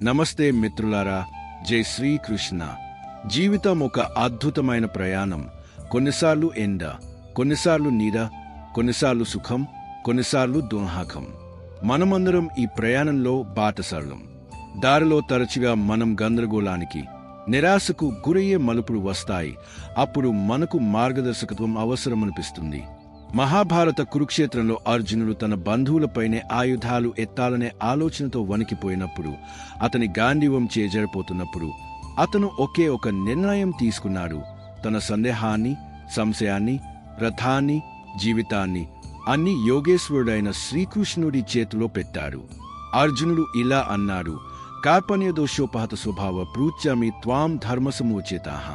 నమస్తే మిత్రులారా, జై శ్రీకృష్ణ. జీవితం ఒక అద్భుతమైన ప్రయాణం. కొన్నిసార్లు ఎండ, కొన్నిసార్లు నీడ, కొన్నిసార్లు సుఖం, కొన్నిసార్లు దుఃఖం. మనమందరం ఈ ప్రయాణంలో బాటసారులం. దారిలో తరచుగా మనం గందరగోళానికి, నిరాశకు గురయ్యే మలుపులు వస్తాయి. అప్పుడు మనకు మార్గదర్శకత్వం అవసరమనిపిస్తుంది. మహాభారత కురుక్షేత్రంలో అర్జునుడు తన బంధువులపైనే ఆయుధాలు ఎత్తాలనే ఆలోచనతో వణికిపోయినప్పుడు, అతని గాంధీవం చేజరిపోతున్నప్పుడు అతను ఒకే ఒక నిర్ణయం తీసుకున్నాడు. తన సందేహాన్ని, సంశయాన్ని, రథాన్ని, జీవితాన్ని అన్ని యోగేశ్వరుడైన శ్రీకృష్ణుడి చేతిలో పెట్టాడు. అర్జునుడు ఇలా అన్నాడు: కార్పణ్యదోషోపహత స్వభావ ప్రూచ్యామి త్వాం ధర్మసమోచేతాః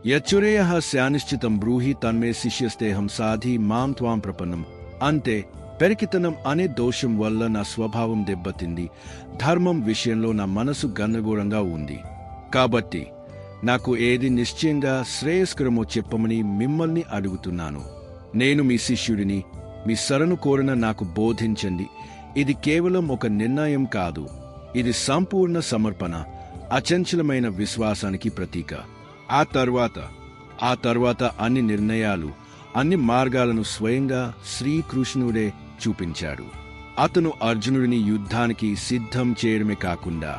యచ్చురేయః స్యానిశ్చితం బ్రూహి తన్మే శిష్యస్తేహం సాధి మాం త్వాం ప్రపన్నం. అంటే పెరికితనం అనే దోషం వల్ల నా స్వభావం దెబ్బతింది. ధర్మం విషయంలో నా మనసు గందరగోళంగా ఉంది. కాబట్టి నాకు ఏది నిశ్చయంగా శ్రేయస్కరమో చెప్పమని మిమ్మల్ని అడుగుతున్నాను. నేను మీ శిష్యుడిని. మీ శరణు కోరిన నాకు బోధించండి. ఇది కేవలం ఒక నిర్ణయం కాదు, ఇది సంపూర్ణ సమర్పణ, అచంచలమైన విశ్వాసానికి ప్రతీక. ఆ తర్వాత అన్ని నిర్ణయాలు, అన్ని మార్గాలను స్వయంగా శ్రీకృష్ణుడే చూపించాడు. అతను అర్జునుడిని యుద్ధానికి సిద్ధం చేయడమే కాకుండా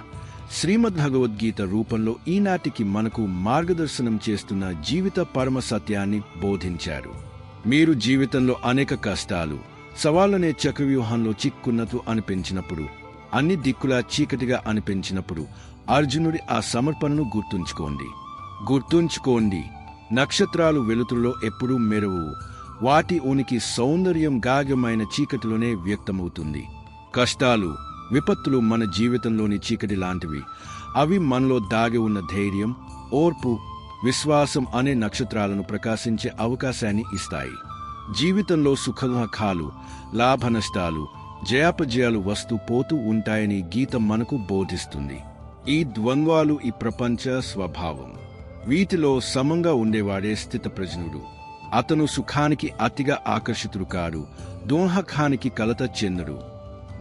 శ్రీమద్భగవద్గీత రూపంలో ఈనాటికి మనకు మార్గదర్శనం చేస్తున్న జీవిత పరమ సత్యాన్ని బోధించాడు. మీరు జీవితంలో అనేక కష్టాలు, సవాళ్లనే చక్రవ్యూహంలో చిక్కున్నట్టు అనిపించినప్పుడు, అన్ని దిక్కులా చీకటిగా అనిపించినప్పుడు అర్జునుడి ఆ సమర్పణను గుర్తుంచుకోండి. నక్షత్రాలు వెలుతురులో ఎప్పుడూ మెరువు. వాటి ఉనికి సౌందర్యం గాఢమైన చీకటిలోనే వ్యక్తమవుతుంది. కష్టాలు, విపత్తులు మన జీవితంలోని చీకటి లాంటివి. అవి మనలో దాగి ఉన్న ధైర్యం, ఓర్పు, విశ్వాసం అనే నక్షత్రాలను ప్రకాశించే అవకాశాన్ని ఇస్తాయి. జీవితంలో సుఖదుఖాలు, లాభనష్టాలు, జయాపజయాలు వస్తూ పోతూ ఉంటాయని గీత మనకు బోధిస్తుంది. ఈ ద్వంద్వాలు ఈ ప్రపంచ స్వభావం. వీటిలో సమంగా ఉండేవాడే స్థితప్రజ్ఞుడు. అతను సుఖానికి అతిగా ఆకర్షితుడు కాడు, దుఃఖానికి కలత చెందడు.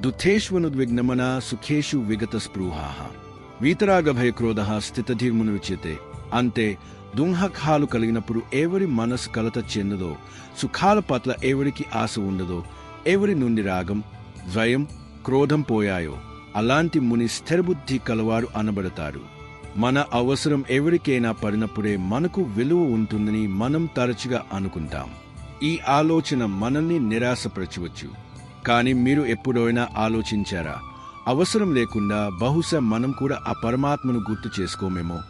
దుఃఖేష్వనుద్విగ్నమన సుఖేషు విగత స్పృహాః వీతరాగభయక్రోధః స్థితధీర్మునుచ్యతే. అంటే దుఃఖాలు కలిగినప్పుడు ఎవరి మనసు కలత చెందదో, సుఖాల పట్ల ఎవరికి ఆశ ఉండదో, ఎవరి నుండి రాగం, ద్వయం, క్రోధం పోయాయో అలాంటి ముని స్థిరబుద్ధి కలవారు అనబడతారు. మన అవసరం ఎవరికైనా పడినప్పుడే మనకు విలువ ఉంటుందని మనం తరచుగా అనుకుంటాం. ఈ ఆలోచన మనల్ని నిరాశపరచవచ్చు. కానీ మీరు ఎప్పుడైనా ఆలోచించారా, అవసరం లేకుండా బహుశా మనం కూడా ఆ పరమాత్మను గుర్తు చేసుకోమేమో?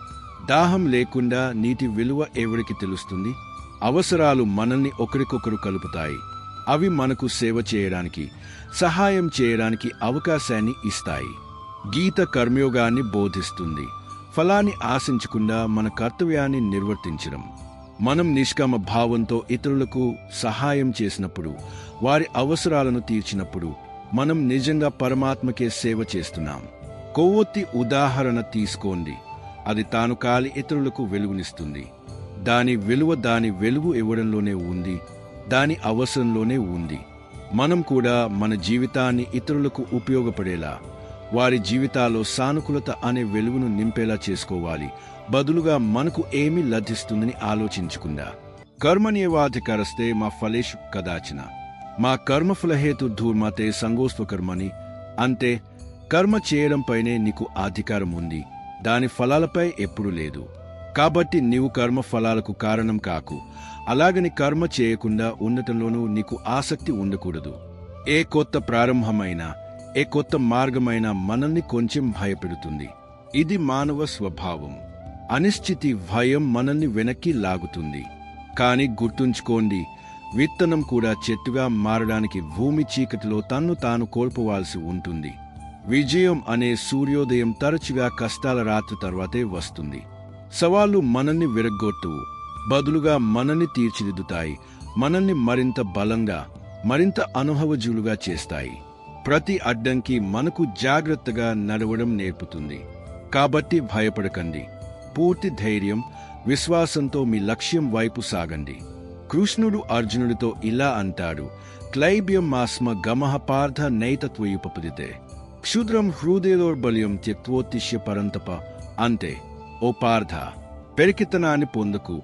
దాహం లేకుండా నీటి విలువ ఎవరికి తెలుస్తుంది? అవసరాలు మనల్ని ఒకరికొకరు కలుపుతాయి. అవి మనకు సేవ చేయడానికి, సహాయం చేయడానికి అవకాశాన్ని ఇస్తాయి. గీత కర్మయోగాన్ని బోధిస్తుంది. ఫలాన్ని ఆశించకుండా మన కర్తవ్యాన్ని నిర్వర్తించడం. మనం నిష్కామ భావంతో ఇతరులకు సహాయం చేసినప్పుడు, వారి అవసరాలను తీర్చినప్పుడు మనం నిజంగా పరమాత్మకే సేవ చేస్తున్నాం. కొవ్వొత్తి ఉదాహరణ తీసుకోండి. అది తాను కాలి ఇతరులకు వెలుగునిస్తుంది. దాని విలువ దాని వెలుగు ఇవ్వడంలోనే ఉంది, దాని అవసరంలోనే ఉంది. మనం కూడా మన జీవితాన్ని ఇతరులకు ఉపయోగపడేలా, వారి జీవితాల్లో సానుకూలత అనే వెలుగును నింపేలా చేసుకోవాలి. బదులుగా మనకు ఏమి లభిస్తుందని ఆలోచించకుండా. కర్మణ్యేవాధికారస్తే మా ఫలేషు కదాచన మా కర్మఫలహేతు ధూర్మతే సంగోస్వకర్మని. అంటే కర్మ చేయడంపైనే నీకు అధికారం ఉంది, దాని ఫలాలపై ఎప్పుడూ లేదు. కాబట్టి నీవు కర్మ ఫలాలకు కారణం కాకు. అలాగని కర్మ చేయకుండా ఉండటంలోనూ నీకు ఆసక్తి ఉండకూడదు. ఏ కొత్త ప్రారంభమైనా, ఏ కొత్త మార్గమైనా మనల్ని కొంచెం భయపెడుతుంది. ఇది మానవ స్వభావం. అనిశ్చితి, భయం మనల్ని వెనక్కి లాగుతుంది. కాని గుర్తుంచుకోండి, విత్తనం కూడా చెట్టుగా మారడానికి భూమి చీకటిలో తన్ను తాను కోల్పోవాల్సి ఉంటుంది. విజయం అనే సూర్యోదయం తరచుగా కష్టాల రాత్రి తర్వాతే వస్తుంది. సవాళ్లు మనల్ని విరగ్గొట్టువు, బదులుగా మనల్ని తీర్చిదిద్దుతాయి. మనల్ని మరింత బలంగా, మరింత అనుభవజులుగా చేస్తాయి. ప్రతి అడ్డంకి మనకు జాగ్రత్తగా నడవడం నేర్పుతుంది. కాబట్టి భయపడకండి. పూర్తి ధైర్యం, విశ్వాసంతో మీ లక్ష్యం వైపు సాగండి. కృష్ణుడు అర్జునుడితో ఇలా అంటాడు: క్లైబ్యం మాస్మ గమః పార్థ నైతత్వయుపపదితే. క్షుద్రం హృదయదౌర్బల్యం త్యక్తోత్తిష్య పరంతప. అంతే ఓ పార్థ, పెరికితనాన్ని పొందకు,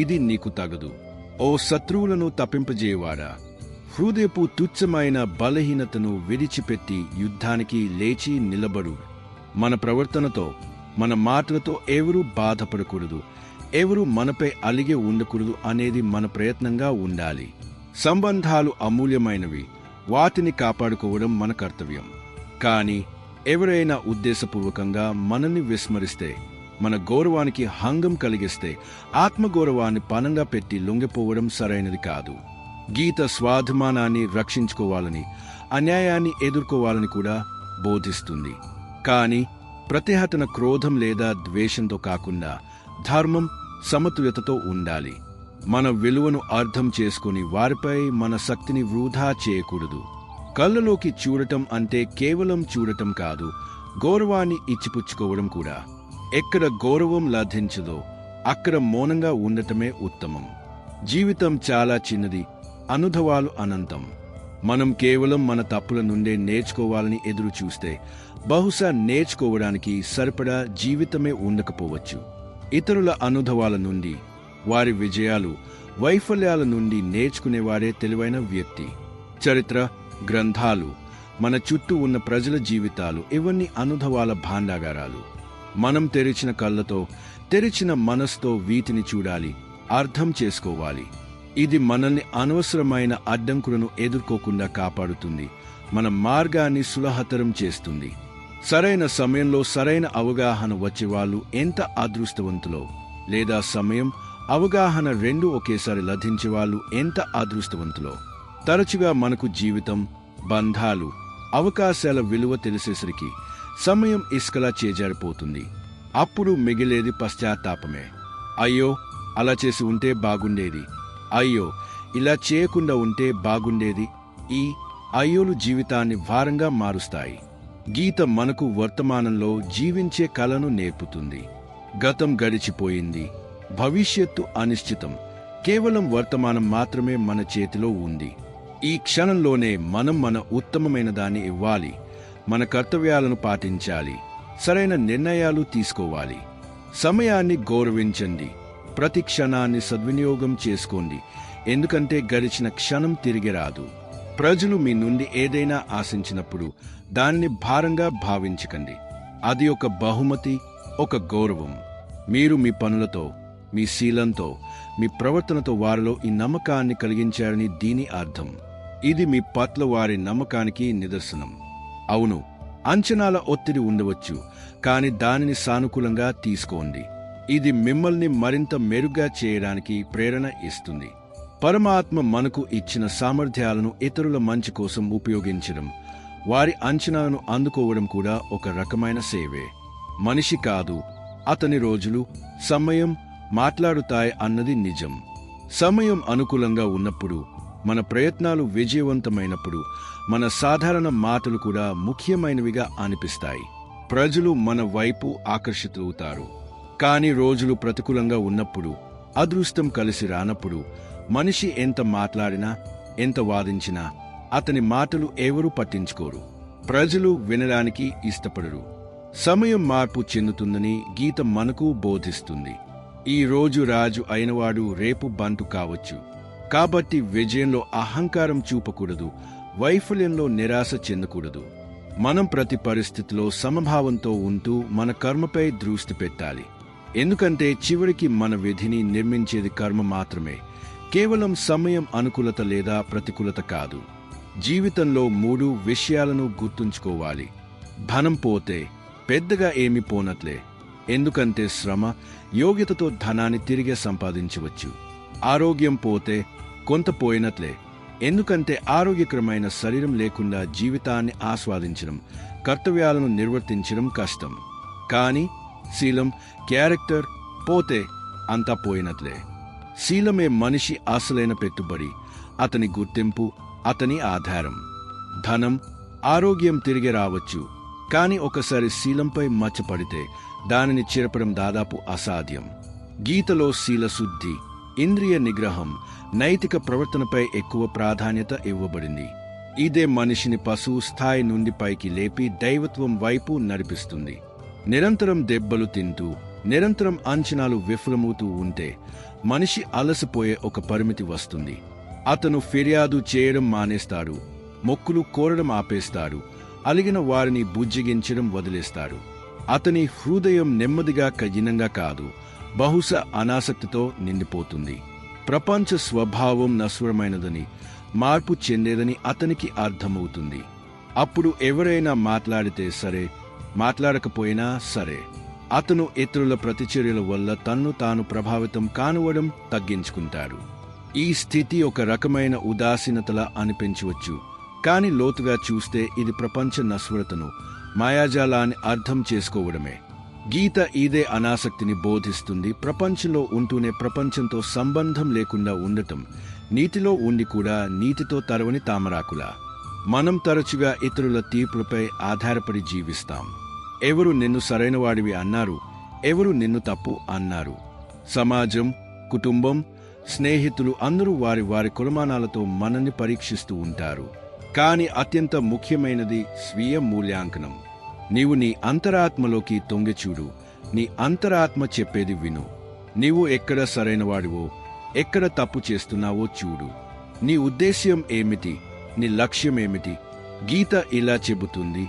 ఇది నీకు తగదు. ఓ శత్రువులను తప్పింపజేయవాడా, హృదయపు తుచ్చమైన బలహీనతను విడిచిపెట్టి యుద్ధానికి లేచి నిలబడు. మన ప్రవర్తనతో, మన మాటలతో ఎవరూ బాధపడకూడదు, ఎవరూ మనపై అలిగే ఉండకూడదు అనేది మన ప్రయత్నంగా ఉండాలి. సంబంధాలు అమూల్యమైనవి, వాటిని కాపాడుకోవడం మన కర్తవ్యం. కానీ ఎవరైనా ఉద్దేశపూర్వకంగా మనల్ని విస్మరిస్తే, మన గౌరవానికి భంగం కలిగిస్తే, ఆత్మగౌరవాన్ని పణంగా పెట్టి లొంగిపోవడం సరైనది కాదు. గీత స్వాభిమానాన్ని రక్షించుకోవాలని, అన్యాయాన్ని ఎదుర్కోవాలని కూడా బోధిస్తుంది. కానీ ప్రతిహతన క్రోధం లేదా ద్వేషంతో కాకుండా ధర్మం, సమతుల్యతతో ఉండాలి. మన విలువను అర్థం చేసుకుని వారిపై మన శక్తిని వృధా చేయకూడదు. కళ్ళలోకి చూడటం అంటే కేవలం చూడటం కాదు, గౌరవాన్ని ఇచ్చిపుచ్చుకోవడం కూడా. ఎక్కడ గౌరవం లభించదో అక్కడ మౌనంగా ఉండటమే ఉత్తమం. జీవితం చాలా చిన్నది, అనుభవాలు అనంతం. మనం కేవలం మన తప్పుల నుండే నేర్చుకోవాలని ఎదురు చూస్తే బహుశా నేర్చుకోవడానికి సరిపడా జీవితమే ఉండకపోవచ్చు. ఇతరుల అనుభవాల నుండి, వారి విజయాలు, వైఫల్యాల నుండి నేర్చుకునేవాడే తెలివైన వ్యక్తి. చరిత్ర, గ్రంథాలు, మన చుట్టూ ఉన్న ప్రజల జీవితాలు ఇవన్నీ అనుభవాల భాండాగారాలు. మనం తెరిచిన కళ్ళతో, తెరిచిన మనసుతో వీటిని చూడాలి, అర్థం చేసుకోవాలి. ఇది మనల్ని అనవసరమైన అడ్డంకులను ఎదుర్కోకుండా కాపాడుతుంది, మన మార్గాన్ని సులభతరం చేస్తుంది. సరైన సమయంలో సరైన అవగాహన వచ్చేవాళ్ళు ఎంత అదృష్టవంతులో, లేదా సమయం, అవగాహన రెండూ ఒకేసారి లభించేవాళ్ళు ఎంత అదృష్టవంతులో. తరచుగా మనకు జీవితం, బంధాలు, అవకాశాల విలువ తెలిసేసరికి సమయం ఇసుకలా చేజారిపోతుంది. అప్పుడు మిగిలేది పశ్చాత్తాపమే. అయ్యో, అలా చేసి ఉంటే బాగుండేది, అయ్యో ఇలా చేయకుండా ఉంటే బాగుండేది. ఈ అయ్యోలు జీవితాన్ని భారంగా మారుస్తాయి. గీత మనకు వర్తమానంలో జీవించే కళను నేర్పుతుంది. గతం గడిచిపోయింది, భవిష్యత్తు అనిశ్చితం. కేవలం వర్తమానం మాత్రమే మన చేతిలో ఉంది. ఈ క్షణంలోనే మనం మన ఉత్తమమైన దాన్ని ఇవ్వాలి, మన కర్తవ్యాలను పాటించాలి, సరైన నిర్ణయాలు తీసుకోవాలి. సమయాన్ని గౌరవించండి, ప్రతి క్షణాన్ని సద్వినియోగం చేసుకోండి, ఎందుకంటే గడిచిన క్షణం తిరిగి రాదు. ప్రజలు మీ నుండి ఏదైనా ఆశించినప్పుడు దాన్ని భారంగా భావించకండి. అది ఒక బహుమతి, ఒక గౌరవం. మీరు మీ పనులతో, మీ శీలంతో, మీ ప్రవర్తనతో వారిలో ఈ నమ్మకాన్ని కలిగించారని దీని అర్థం. ఇది మీ పట్ల వారి నమ్మకానికి నిదర్శనం. అవును, అంచనాల ఒత్తిడి ఉండవచ్చు, కానీ దానిని సానుకూలంగా తీసుకోండి. ఇది మిమ్మల్ని మరింత మెరుగ్గా చేయడానికి ప్రేరణ ఇస్తుంది. పరమాత్మ మనకు ఇచ్చిన సామర్థ్యాలను ఇతరుల మంచి కోసం ఉపయోగించడం, వారి అంచనాలను అందుకోవడం కూడా ఒక రకమైన సేవే. మనిషి కాదు, అతని రోజులు, సమయం మాట్లాడుతాయి అన్నది నిజం. సమయం అనుకూలంగా ఉన్నప్పుడు, మన ప్రయత్నాలు విజయవంతమైనప్పుడు మన సాధారణ మాటలు కూడా ముఖ్యమైనవిగా అనిపిస్తాయి. ప్రజలు మన వైపు ఆకర్షితులవుతారు. కానీ రోజులు ప్రతికూలంగా ఉన్నప్పుడు, అదృష్టం కలిసి రానప్పుడు మనిషి ఎంత మాట్లాడినా, ఎంత వాదించినా అతని మాటలు ఎవరూ పట్టించుకోరు. ప్రజలు వినడానికి ఇష్టపడరు. సమయం మార్పు చెందుతుందని గీత మనకు బోధిస్తుంది. ఈ రోజు రాజు అయినవాడు రేపు బంటు కావచ్చు. కాబట్టి విజయంలో అహంకారం చూపకూడదు, వైఫల్యంలో నిరాశ చెందకూడదు. మనం ప్రతి పరిస్థితిలో సమభావంతో ఉంటూ మన కర్మపై దృష్టి పెట్టాలి. ఎందుకంటే చివరికి మన విధిని నిర్మించేది కర్మ మాత్రమే, కేవలం సమయం అనుకూలత లేదా ప్రతికూలత కాదు. జీవితంలో 3 విషయాలను గుర్తుంచుకోవాలి. ధనం పోతే పెద్దగా ఏమీ పోనట్లే, ఎందుకంటే శ్రమ, యోగ్యతతో ధనాన్ని తిరిగి సంపాదించవచ్చు. ఆరోగ్యం పోతే కొంత పోయినట్లే, ఎందుకంటే ఆరోగ్యకరమైన శరీరం లేకుండా జీవితాన్ని ఆస్వాదించడం, కర్తవ్యాలను నిర్వర్తించడం కష్టం. కానీ శీలం, క్యారెక్టర్ పోతే అంతా పోయినట్లే. శీలమే మనిషి అసలైన పెట్టుబడి, అతని గుర్తింపు, అతని ఆధారం. ధనం, ఆరోగ్యం తిరిగి రావచ్చు, కానీ ఒకసారి శీలంపై మచ్చపడితే దానిని చెరపడం దాదాపు అసాధ్యం. గీతలో శీలశుద్ధి, ఇంద్రియ నిగ్రహం, నైతిక ప్రవర్తనపై ఎక్కువ ప్రాధాన్యత ఇవ్వబడింది. ఇదే మనిషిని పశువు స్థాయి నుండి పైకి లేపి దైవత్వం వైపు నడిపిస్తుంది. నిరంతరం దెబ్బలు తింటూ, నిరంతరం అంచనాలు విఫలమవుతూ ఉంటే మనిషి అలసిపోయే ఒక పరిమితి వస్తుంది. అతను ఫిర్యాదు చేయడం మానేస్తాడు, మొక్కులు కోరడం ఆపేస్తాడు, అలిగిన వారిని బుజ్జగించడం వదిలేస్తాడు. అతని హృదయం నెమ్మదిగా కఠినంగా కాదు, బహుశా అనాసక్తితో నిండిపోతుంది. ప్రపంచ స్వభావం నశ్వరమైనదని, మార్పు చెందేదని అతనికి అర్థమవుతుంది. అప్పుడు ఎవరైనా మాట్లాడితే సరే, మాట్లాడకపోయినా సరే, అతను ఇతరుల ప్రతిచర్యల వల్ల తన్ను తాను ప్రభావితం కానివ్వడం తగ్గించుకుంటాడు. ఈ స్థితి ఒక రకమైన ఉదాసీనతలా అనిపించవచ్చు, కాని లోతుగా చూస్తే ఇది ప్రపంచ నశ్వరతను, మాయాజాలాన్ని అర్థం చేసుకోవడమే. గీత ఇదే అనాసక్తిని బోధిస్తుంది. ప్రపంచంలో ఉంటూనే ప్రపంచంతో సంబంధం లేకుండా ఉండటం, నీతిలో ఉండి కూడా నీతితో తరవని తామరాకులా. మనం తరచుగా ఇతరుల తీర్పులపై ఆధారపడి జీవిస్తాం. ఎవరు నిన్ను సరైనవాడివి అన్నారు, ఎవరు నిన్ను తప్పు అన్నారు. సమాజం, కుటుంబం, స్నేహితులు అందరూ వారి వారి కొలమానాలతో మనల్ని పరీక్షిస్తూ ఉంటారు. కాని అత్యంత ముఖ్యమైనది స్వీయ మూల్యాంకనం. నీవు నీ అంతరాత్మలోకి తొంగిచూడు, నీ అంతరాత్మ చెప్పేది విను. నీవు ఎక్కడ సరైనవాడివో, ఎక్కడ తప్పు చేస్తున్నావో చూడు. నీ ఉద్దేశ్యం ఏమిటి, నీ లక్ష్యమేమిటి? గీత ఇలా చెబుతుంది,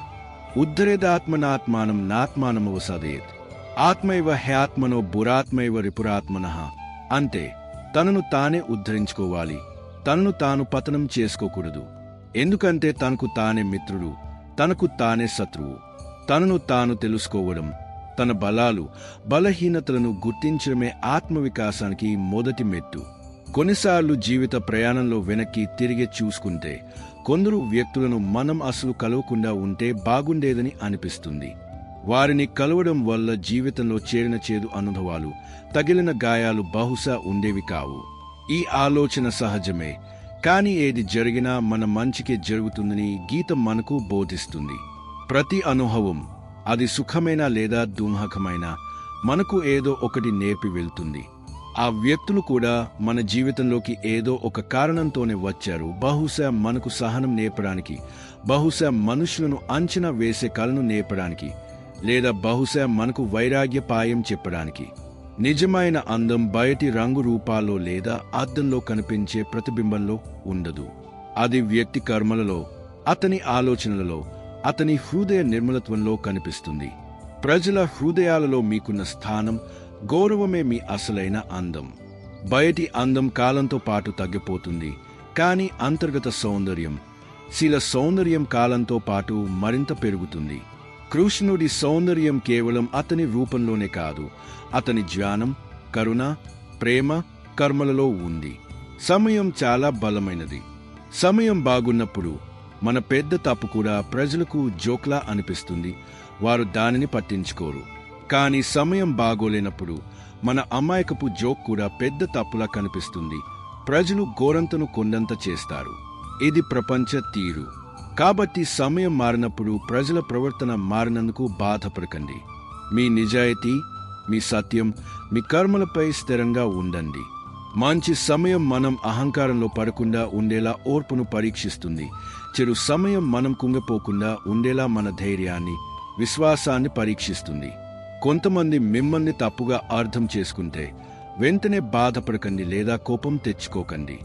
ఉద్ధరేదాత్మనాత్మానం నాత్మానమవసాదయేత్, ఆత్మైవ హ్యాత్మనో బురాత్మైవ రిపురాత్మనః. అంటే తనను తానే ఉద్ధరించుకోవాలి, తనను తాను పతనం చేసుకోకూడదు. ఎందుకంటే తనకు తానే మిత్రుడు, తనకు తానే శత్రువు. తనను తాను తెలుసుకోవడం, తన బలాలు, బలహీనతలను గుర్తించడమే ఆత్మవికాసానికి మొదటి మెట్టు. కొన్నిసార్లు జీవిత ప్రయాణంలో వెనక్కి తిరిగి చూసుకుంటే కొందరు వ్యక్తులను మనం అసలు కలవకుండా ఉంటే బాగుండేదని అనిపిస్తుంది. వారిని కలవడం వల్ల జీవితంలో చేరిన చేదు అనుభవాలు, తగిలిన గాయాలు బహుశా ఉండేవి కావు. ఈ ఆలోచన సహజమే, కాని ఏది జరిగినా మన మంచికే జరుగుతుందని గీత మనకు బోధిస్తుంది. ప్రతి అనుభవం, అది సుఖమైనా లేదా దుఃఖమైనా, మనకు ఏదో ఒకటి నేర్పి వెళ్తుంది. ఆ వ్యక్తులు కూడా మన జీవితంలోకి ఏదో ఒక కారణంతోనే వచ్చారు. బహుశా మనకు సహనం నేర్పడానికి, బహుశా మనుషులను అంచనా వేసే కళను నేర్పడానికి, లేదా బహుశా మనకు వైరాగ్యపాయం చెప్పడానికి. నిజమైన అందం బయటి రంగు రూపాల్లో లేదా అద్దంలో కనిపించే ప్రతిబింబంలో ఉండదు. అది వ్యక్తి కర్మలలో, అతని ఆలోచనలలో, అతని హృదయ నిర్మలత్వంలో కనిపిస్తుంది. ప్రజల హృదయాలలో మీకున్న స్థానం, గౌరవమే మీ అసలైన అందం. బయటి అందం కాలంతో పాటు తగ్గిపోతుంది, కాని అంతర్గత సౌందర్యం, శీల సౌందర్యం కాలంతో పాటు మరింత పెరుగుతుంది. కృష్ణుడి సౌందర్యం కేవలం అతని రూపంలోనే కాదు, అతని జ్ఞానం, కరుణ, ప్రేమ, కర్మలలో ఉంది. సమయం చాలా బలమైనది. సమయం బాగున్నప్పుడు మన పెద్ద తప్పు కూడా ప్రజలకు జోక్లా అనిపిస్తుంది, వారు దానిని పట్టించుకోరు. కాని సమయం బాగోలేనప్పుడు మన అమాయకపు జోక్ కూడా పెద్ద తప్పులా కనిపిస్తుంది, ప్రజలు గోరంతను కొండంత చేస్తారు. ఇది ప్రపంచ తీరు. కాబట్టి సమయం మారినప్పుడు ప్రజల ప్రవర్తన మారినందుకు బాధపడకండి. మీ నిజాయితీ, మీ సత్యం, మీ కర్మలపై స్థిరంగా ఉండండి. మంచి సమయం మనం అహంకారంలో పడకుండా ఉండేలా ఓర్పును పరీక్షిస్తుంది. చెడు సమయం మనం కుంగిపోకుండా ఉండేలా మన ధైర్యాన్ని, విశ్వాసాన్ని పరీక్షిస్తుంది. కొంతమంది మిమ్మల్ని తప్పుగా అర్థం చేసుకుంటే వెంటనే బాధపడకండి లేదా కోపం తెచ్చుకోకండి.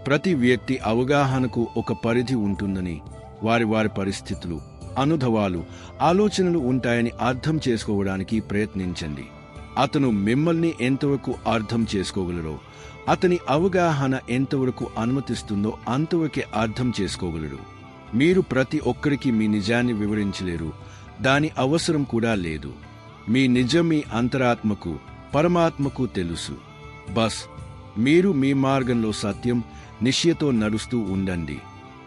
ప్రతి వ్యక్తి అవగాహనకు ఒక పరిధి ఉంటుందని, వారి వారి పరిస్థితులు, అనుభవాలు, ఆలోచనలు ఉంటాయని అర్థం చేసుకోవడానికి ప్రయత్నించండి. అతను మిమ్మల్ని ఎంతవరకు అర్థం చేసుకోగలరో, అతని అవగాహన ఎంతవరకు అనుమతిస్తుందో అంతవరకే అర్థం చేసుకోగలడు. మీరు ప్రతి ఒక్కరికి మీ నిజాన్ని వివరించలేరు, దాని అవసరం కూడా లేదు. మీ నిజం మీ అంతరాత్మకు, పరమాత్మకు తెలుసు. బస్ మీరు మీ మార్గంలో సత్యం, నిశ్చయతో నడుస్తూ ఉండండి.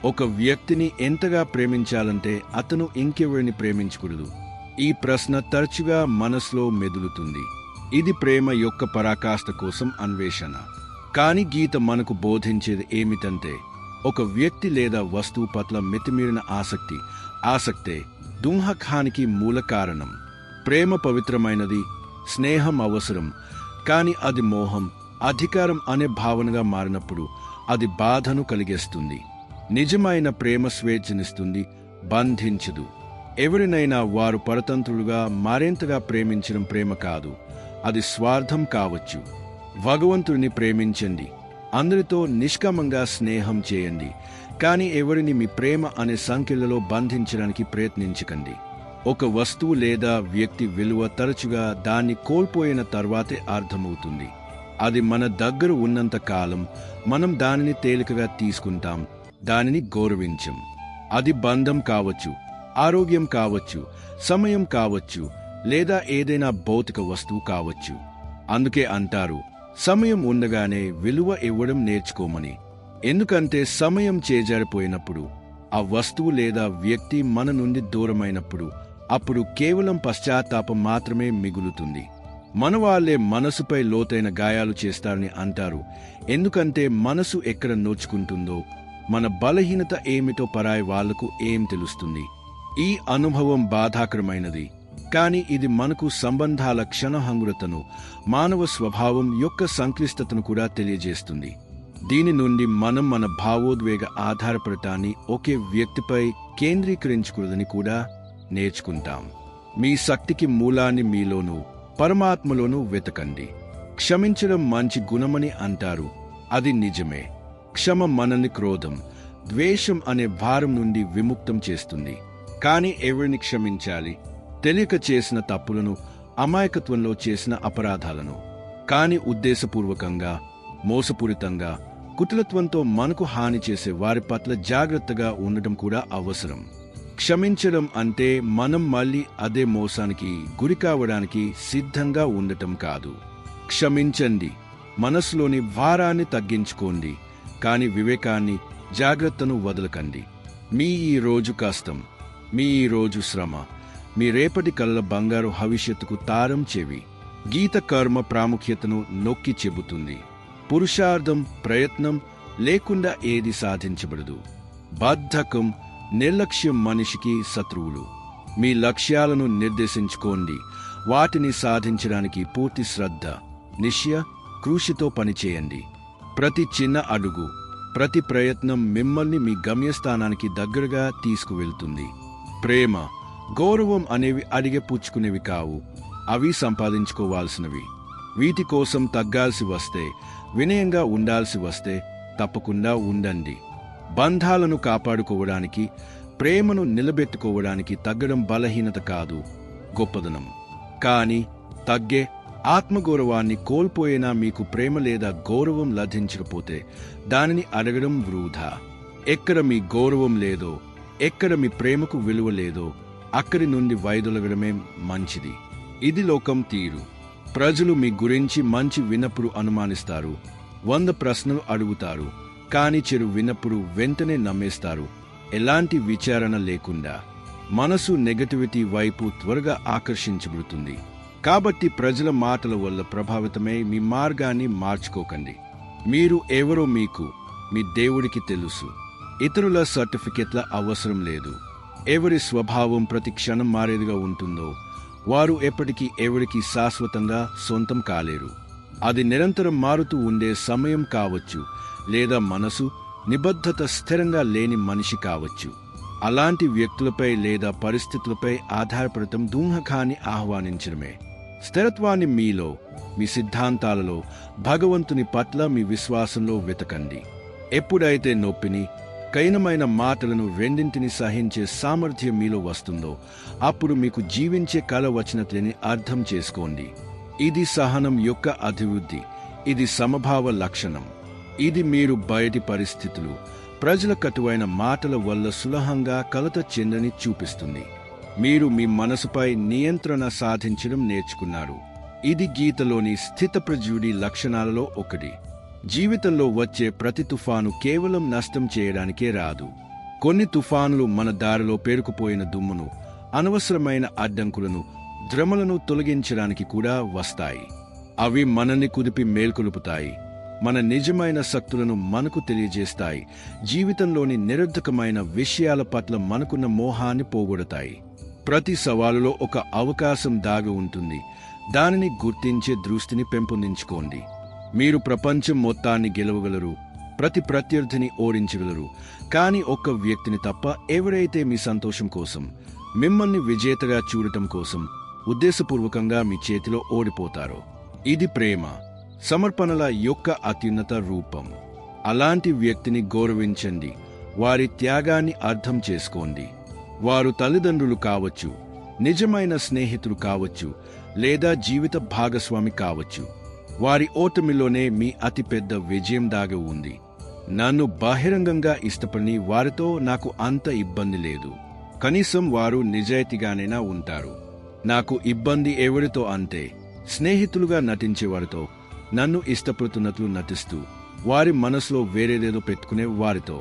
ఒక వ్యక్తిని ఎంతగా ప్రేమించాలంటే అతను ఇంకెవరిని ప్రేమించకూడదు? ఈ ప్రశ్న తరచుగా మనసులో మెదులుతుంది. ఇది ప్రేమ యొక్క పరాకాష్ఠ కోసం అన్వేషణ. కాని గీత మనకు బోధించేది ఏమిటంటే, ఒక వ్యక్తి లేదా వస్తువు పట్ల మితిమీరిన ఆసక్తే దుఃఖానికి మూల కారణం. ప్రేమ పవిత్రమైనది, స్నేహం అవసరం, కాని అది మోహం, అధికారం అనే భావనగా మారినప్పుడు అది బాధను కలిగేస్తుంది. నిజమైన ప్రేమ స్వేచ్ఛనిస్తుంది, బంధించదు. ఎవరినైనా వారు పరతంత్రులుగా మరింతగా ప్రేమించడం ప్రేమ కాదు, అది స్వార్థం కావచ్చు. భగవంతుడిని ప్రేమించండి, అందరితో నిష్కామంగా స్నేహం చేయండి, కానీ ఎవరిని మీ ప్రేమ అనే సంఖ్యలలో బంధించడానికి ప్రయత్నించకండి. ఒక వస్తువు లేదా వ్యక్తి విలువ తరచుగా దాన్ని కోల్పోయిన తర్వాతే అర్థమవుతుంది. అది మన దగ్గర ఉన్నంత కాలం మనం దానిని తేలికగా తీసుకుంటాం, దానిని గౌరవించం. అది బంధం కావచ్చు, ఆరోగ్యం కావచ్చు, సమయం కావచ్చు, లేదా ఏదైనా భౌతిక వస్తువు కావచ్చు. అందుకే అంటారు, సమయం ఉండగానే విలువ ఇవ్వడం నేర్చుకోమని. ఎందుకంటే సమయం చేజారిపోయినప్పుడు, ఆ వస్తువు లేదా వ్యక్తి మన నుండి దూరమైనప్పుడు, అప్పుడు కేవలం పశ్చాత్తాపం మాత్రమే మిగులుతుంది. మన వాళ్ళే మనసుపై లోతైన గాయాలు చేస్తారని అంటారు, ఎందుకంటే మనసు ఎక్కడ నోచుకుంటుందో, మన బలహీనత ఏమిటో పరాయి వాళ్లకు ఏం తెలుస్తుంది. ఈ అనుభవం బాధాకరమైనది, కానీ ఇది మనకు సంబంధాల క్షణహంగురతను, మానవ స్వభావం యొక్క సంక్లిష్టతను కూడా తెలియజేస్తుంది. దీని నుండి మనం మన భావోద్వేగ ఆధారపడటాన్ని ఒకే వ్యక్తిపై కేంద్రీకరించకూడదని కూడా నేర్చుకుంటాం. మీ శక్తికి మూలాన్ని మీలోనూ పరమాత్మలోనూ వెతకండి. క్షమించడం మంచి గుణమని అంటారు, అది నిజమే. క్షమ మనల్ని క్రోధం, ద్వేషం అనే భారం నుండి విముక్తం చేస్తుంది. కానీ ఎవరిని క్షమించాలి? తెలియక చేసిన తప్పులను, అమాయకత్వంలో చేసిన అపరాధాలను. కాని ఉద్దేశపూర్వకంగా, మోసపూరితంగా, కుటిలత్వంతో మనకు హాని చేసే వారి పట్ల జాగ్రత్తగా ఉండటం కూడా అవసరం. క్షమించడం అంటే మనం మళ్ళీ అదే మోసానికి గురికావడానికి సిద్ధంగా ఉండటం కాదు. క్షమించండి, మనసులోని భారాన్ని తగ్గించుకోండి, కాని వివేకాన్ని, జాగ్రత్తను వదలకండి. మీ ఈ రోజు కష్టం, మీ ఈ రోజు శ్రమ, మీ రేపటి కళ్ళ బంగారు భవిష్యత్తుకు తారం చెవి. గీత కర్మ ప్రాముఖ్యతను నొక్కి చెబుతుంది. పురుషార్థం, ప్రయత్నం లేకుండా ఏది సాధించబడదు. బద్ధకం, నిర్లక్ష్యం మనిషికి శత్రువులు. మీ లక్ష్యాలను నిర్దేశించుకోండి, వాటిని సాధించడానికి పూర్తి శ్రద్ధ, నిశ్చయ, కృషితో పనిచేయండి. ప్రతి చిన్న అడుగు, ప్రతి ప్రయత్నం మిమ్మల్ని మీ గమ్యస్థానానికి దగ్గరగా తీసుకువెళ్తుంది. ప్రేమ, గౌరవం అనేవి అడిగే పుచ్చుకునేవి కావు, అవి సంపాదించుకోవాల్సినవి. వీటి కోసం తగ్గాల్సి వస్తే, వినయంగా ఉండాల్సి వస్తే తప్పకుండా ఉండండి. బంధాలను కాపాడుకోవడానికి, ప్రేమను నిలబెట్టుకోవడానికి తగ్గడం బలహీనత కాదు, గొప్పదనం. కాని తగ్గే ఆత్మగౌరవాన్ని కోల్పోయినా మీకు ప్రేమ లేదా గౌరవం లభించకపోతే దానిని అడగడం వృధా. ఎక్కడ మీ గౌరవం లేదో, ఎక్కడ మీ ప్రేమకు విలువ లేదో, అక్కడి నుండి వైదొలగడమే మంచిది. ఇది లోకం తీరు. ప్రజలు మీ గురించి మంచి విన్నప్పుడు అనుమానిస్తారు, 100 ప్రశ్నలు అడుగుతారు, కాని చెడు విన్నప్పుడు వెంటనే నమ్మేస్తారు, ఎలాంటి విచారణ లేకుండా. మనసు నెగటివిటీ వైపు త్వరగా ఆకర్షించబడుతుంది. కాబట్టి ప్రజల మాటల వల్ల ప్రభావితమై మీ మార్గాన్ని మార్చుకోకండి. మీరు ఎవరో మీకు మీ దేవుడికి తెలుసు. ఇతరుల సర్టిఫికెట్ల అవసరం లేదు. ఎవరి స్వభావం ప్రతి క్షణం మారేదిగా ఉంటుందో వారు ఎప్పటికీ ఎవరికి శాశ్వతంగా సొంతం కాలేరు. అది నిరంతరం మారుతూ ఉండే సమయం కావచ్చు, లేదా మనసు నిబద్ధత స్థిరంగా లేని మనిషి కావచ్చు. అలాంటి వ్యక్తులపై లేదా పరిస్థితులపై ఆధారపడటం దుంహకాన్ని ఆహ్వానించడమే. స్థిరత్వాన్ని మీలో, మీ సిద్ధాంతాలలో, భగవంతుని పట్ల మీ విశ్వాసంలో వెతకండి. ఎప్పుడైతే నొప్పిని, కఠినమైన మాటలను రెండింటిని సహించే సామర్థ్యం మీలో వస్తుందో అప్పుడు మీకు జీవించే కళ వచ్చినట్లని అర్థం చేసుకోండి. ఇది సహనం యొక్క అభివృద్ధి, ఇది సమభావ లక్షణం. ఇది మీరు బయటి పరిస్థితులు, ప్రజల కటువైన మాటల వల్ల సులభంగా కలత చెందని చూపిస్తుంది. మీరు మీ మనసుపై నియంత్రణ సాధించడం నేర్చుకున్నారు. ఇది గీతలోని స్థితప్రజ్ఞుడి లక్షణాలలో ఒకటి. జీవితంలో వచ్చే ప్రతి తుఫాను కేవలం నష్టం చేయడానికే రాదు. కొన్ని తుఫానులు మన దారిలో పేరుకుపోయిన దుమ్మును, అనవసరమైన అడ్డంకులను, ద్రమలను తొలగించడానికి కూడా వస్తాయి. అవి మనల్ని కుదిపి మేల్కొలుపుతాయి, మన నిజమైన శక్తులను మనకు తెలియజేస్తాయి, జీవితంలోని నిరర్ధకమైన విషయాల పట్ల మనకున్న మోహాన్ని పోగొడతాయి. ప్రతి సవాలులో ఒక అవకాశం దాగి ఉంటుంది. దానిని గుర్తించే దృష్టిని పెంపొందించుకోండి. మీరు ప్రపంచం మొత్తాన్ని గెలవగలరు, ప్రతి ప్రత్యర్థిని ఓడించగలరు, కానీ ఒక్క వ్యక్తిని తప్ప ఎవరైతే మీ సంతోషం కోసం, మిమ్మల్ని విజేతగా చూడటం కోసం ఉద్దేశపూర్వకంగా మీ చేతిలో ఓడిపోతారో, ఇది ప్రేమ, సమర్పణల యొక్క అత్యున్నత రూపం. అలాంటి వ్యక్తిని గౌరవించండి, వారి త్యాగాన్ని అర్థం చేసుకోండి. వారు తల్లిదండ్రులు కావచ్చు, నిజమైన స్నేహితులు కావచ్చు, లేదా జీవిత భాగస్వామి కావచ్చు. వారి ఓటమిలోనే మీ అతిపెద్ద విజయం దాగి ఉంది. నన్ను బహిరంగంగా ఇష్టపడిని వారితో నాకు అంత ఇబ్బంది లేదు. కనీసం వారు నిజాయితీగానైనా ఉంటారు. నాకు ఇబ్బంది ఎవరితో అంటే స్నేహితులుగా నటించేవారితో, నన్ను ఇష్టపడుతున్నట్లు నటిస్తూ వారి మనసులో వేరేదేదో పెట్టుకునే వారితో.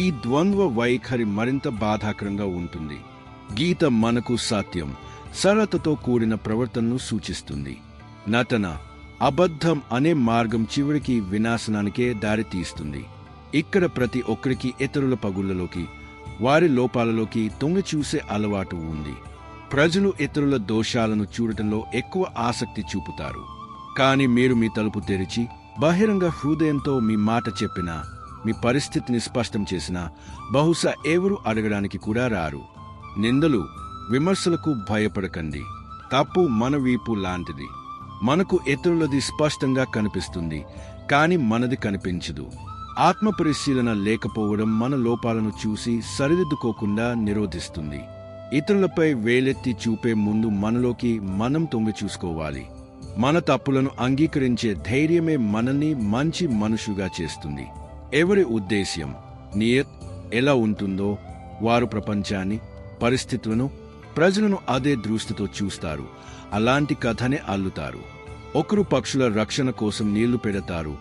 ఈ ద్వంద్వ వైఖరి మరింత బాధాకరంగా ఉంటుంది. గీత మనకు సత్యం, సరళతతో కూడిన ప్రవర్తనను సూచిస్తుంది. నటన, అబద్ధం అనే మార్గం చివరికి వినాశనానికే దారితీస్తుంది. ఇక్కడ ప్రతి ఒక్కరికి ఇతరుల పగుళ్లలోకి, వారి లోపాలలోకి తొంగి చూసే అలవాటు ఉంది. ప్రజలు ఇతరుల దోషాలను చూడటంలో ఎక్కువ ఆసక్తి చూపుతారు. కానీ మీరు మీ తలుపు తెరిచి బహిరంగ హృదయంతో మీ మాట చెప్పినా, మీ పరిస్థితిని స్పష్టం చేసినా బహుశా ఎవరు అడగడానికి కూడా రారు. నిందలు, విమర్శలకు భయపడకండి. తప్పు మన వీపు లాంటిది. మనకు ఇతరులది స్పష్టంగా కనిపిస్తుంది, కానీ మనది కనిపించదు. ఆత్మ పరిశీలన లేకపోవడం మన లోపాలను చూసి సరిదిద్దుకోకుండా నిరోధిస్తుంది. ఇతరులపై వేలెత్తి చూపే ముందు మనలోకి మనం తొంగి చూసుకోవాలి. మన తప్పులను అంగీకరించే ధైర్యమే మనల్ని మంచి మనుషుగా చేస్తుంది. ఎవరి ఉద్దేశ్యం, నియత్ ఎలా ఉంటుందో వారు ప్రపంచాన్ని, పరిస్థితులను, ప్రజలను అదే దృష్టితో చూస్తారు. అలాంటి కథనే అల్లుతారు. ఒకరు పక్షుల రక్షణ కోసం నీళ్లు పెడతారు,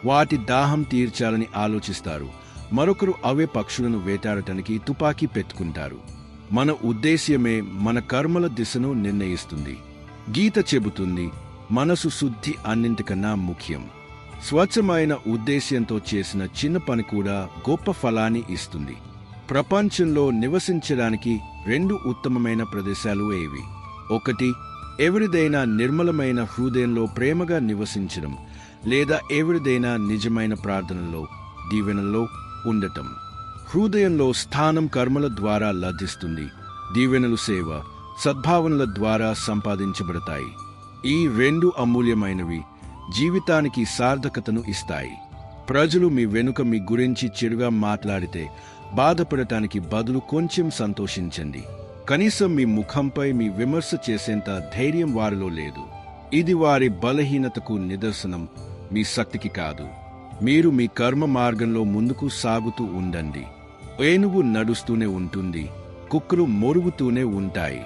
వాటి దాహం తీర్చాలని ఆలోచిస్తారు. మరొకరు అవే పక్షులను వేటాడటానికి తుపాకీ పెట్టుకుంటారు. మన ఉద్దేశ్యమే మన కర్మల దిశను నిర్ణయిస్తుంది. గీత చెబుతుంది, మనసు శుద్ధి అన్నింటికన్నా ముఖ్యం. స్వచ్ఛమైన ఉద్దేశ్యంతో చేసిన చిన్న పని కూడా గొప్ప ఫలాన్ని ఇస్తుంది. ప్రపంచంలో నివసించడానికి 2 ఉత్తమమైన ప్రదేశాలు ఏవి? 1, ఎవరిదైనా నిర్మలమైన హృదయంలో ప్రేమగా నివసించడం, లేదా ఎవరిదైనా నిజమైన ప్రార్థనలో, దీవెనల్లో ఉండటం. హృదయంలో స్థానం కర్మల ద్వారా లభిస్తుంది. దీవెనలు సేవ, సద్భావనల ద్వారా సంపాదించబడతాయి. ఈ 2 అమూల్యమైనవి జీవితానికి సార్థకతను ఇస్తాయి. ప్రజలు మీ వెనుక మీ గురించి చెడుగా మాట్లాడితే బాధపడటానికి బదులు కొంచెం సంతోషించండి. కనీసం మీ ముఖంపై మీ విమర్శ చేసేంత ధైర్యం వారిలో లేదు. ఇది వారి బలహీనతకు నిదర్శనం, మీ శక్తికి కాదు. మీరు మీ కర్మ మార్గంలో ముందుకు సాగుతూ ఉండండి. ఏనుగు నడుస్తూనే ఉంటుంది, కుక్కలు మొరుగుతూనే ఉంటాయి.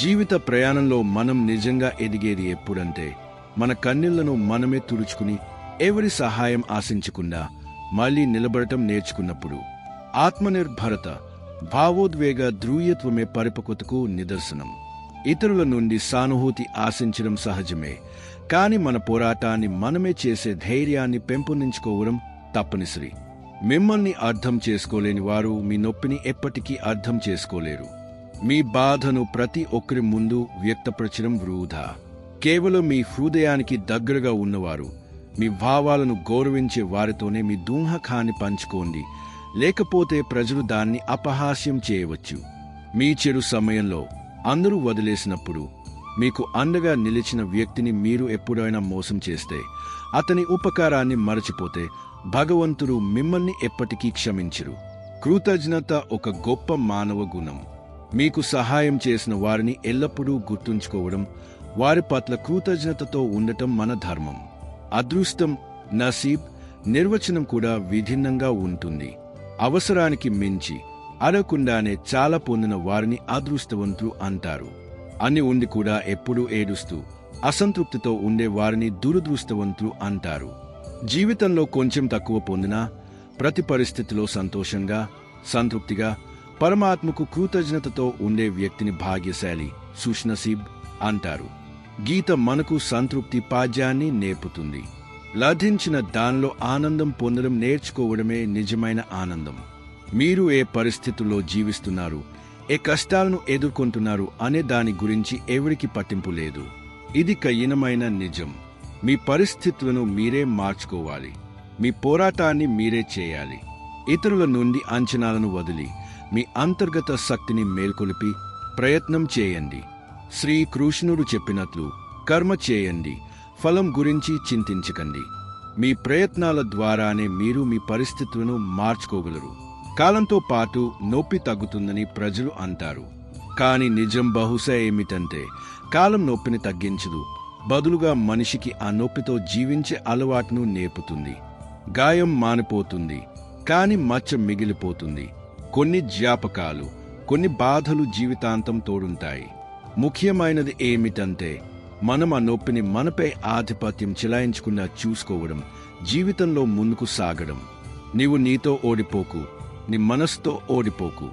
జీవిత ప్రయాణంలో మనం నిజంగా ఎదిగేది ఎప్పుడంటే మన కన్నీళ్లను మనమే తుడుచుకుని, ఎవరి సహాయం ఆశించకుండా మళ్లీ నిలబడటం నేర్చుకున్నప్పుడు. ఆత్మనిర్భరత, భావోద్వేగ ధ్రువత్వమే పరిపక్వతకు నిదర్శనం. ఇతరుల నుండి సానుభూతి ఆశించడం సహజమే, కానీ మన పోరాటాన్ని మనమే చేసే ధైర్యాన్ని పెంపొందించుకోవడం తప్పనిసరి. మిమ్మల్ని అర్థం చేసుకోలేని వారు మీ నొప్పిని ఎప్పటికీ అర్థం చేసుకోలేరు. మీ బాధను ప్రతి ఒక్కరి ముందు వ్యక్తపరచడం వృధా. కేవలం మీ హృదయానికి దగ్గరగా ఉన్నవారు, మీ భావాలను గౌరవించే వారితోనే మీ దుఃఖాన్ని పంచుకోండి. లేకపోతే ప్రజలు దాన్ని అపహాస్యం చేయవచ్చు. మీ చెడు సమయంలో అందరూ వదిలేసినప్పుడు మీకు అండగా నిలిచిన వ్యక్తిని మీరు ఎప్పుడైనా మోసం చేస్తే, అతని ఉపకారాన్ని మరచిపోతే భగవంతుడు మిమ్మల్ని ఎప్పటికీ క్షమించరు. కృతజ్ఞత ఒక గొప్ప మానవ గుణం. మీకు సహాయం చేసిన వారిని ఎల్లప్పుడూ గుర్తుంచుకోవడం, వారి పట్ల కృతజ్ఞతతో ఉండటం మన ధర్మం. అదృష్టం, నసీబ్ నిర్వచనం కూడా విభిన్నంగా ఉంటుంది. అవసరానికి మించి అడగకుండానే చాలా పొందిన వారిని అదృష్టవంతులు అంటారు. అన్ని ఉండి కూడా ఎప్పుడూ ఏడుస్తూ అసంతృప్తితో ఉండే వారిని దురదృష్టవంతులు అంటారు. జీవితంలో కొంచెం తక్కువ పొందినా ప్రతి పరిస్థితిలో సంతోషంగా, సంతృప్తిగా, పరమాత్మకు కృతజ్ఞతతో ఉండే వ్యక్తిని భాగ్యశాలి, సుష్నసీబ్ అంటారు. గీత మనకు సంతృప్తి పాద్యాన్ని నేర్పుతుంది. లభించిన దానిలో ఆనందం పొందడం నేర్చుకోవడమే నిజమైన ఆనందం. మీరు ఏ పరిస్థితుల్లో జీవిస్తున్నారు, ఏ కష్టాలను ఎదుర్కొంటున్నారు అనే దాని గురించి ఎవరికి పట్టింపు లేదు. ఇది కఠినమైన నిజం. మీ పరిస్థితులను మీరే మార్చుకోవాలి. మీ పోరాటాన్ని మీరే చేయాలి. ఇతరుల నుండి అంచనాలను వదిలి మీ అంతర్గత శక్తిని మేల్కొలిపి ప్రయత్నం చేయండి. శ్రీకృష్ణుడు చెప్పినట్లు కర్మ చేయండి, ఫలం గురించి చింతించకండి. మీ ప్రయత్నాల ద్వారానే మీరు మీ పరిస్థితులను మార్చుకోగలరు. కాలంతో పాటు నొప్పి తగ్గుతుందని ప్రజలు అంటారు, కానీ నిజం బహుశా ఏమిటంటే కాలం నొప్పిని తగ్గించదు, బదులుగా మనిషికి ఆ నొప్పితో జీవించే అలవాటును నేర్పుతుంది. గాయం మానిపోతుంది, కాని మచ్చ మిగిలిపోతుంది. కొన్ని జ్ఞాపకాలు, కొన్ని బాధలు జీవితాంతం తోడుంటాయి. ముఖ్యమైనది ఏమిటంటే మనం ఆ నొప్పిని మనపై ఆధిపత్యం చెలాయించకుండా చూసుకోవడం, జీవితంలో ముందుకు సాగడం. నీవు నీతో ఓడిపోకు, నీ మనసుతో ఓడిపోకు.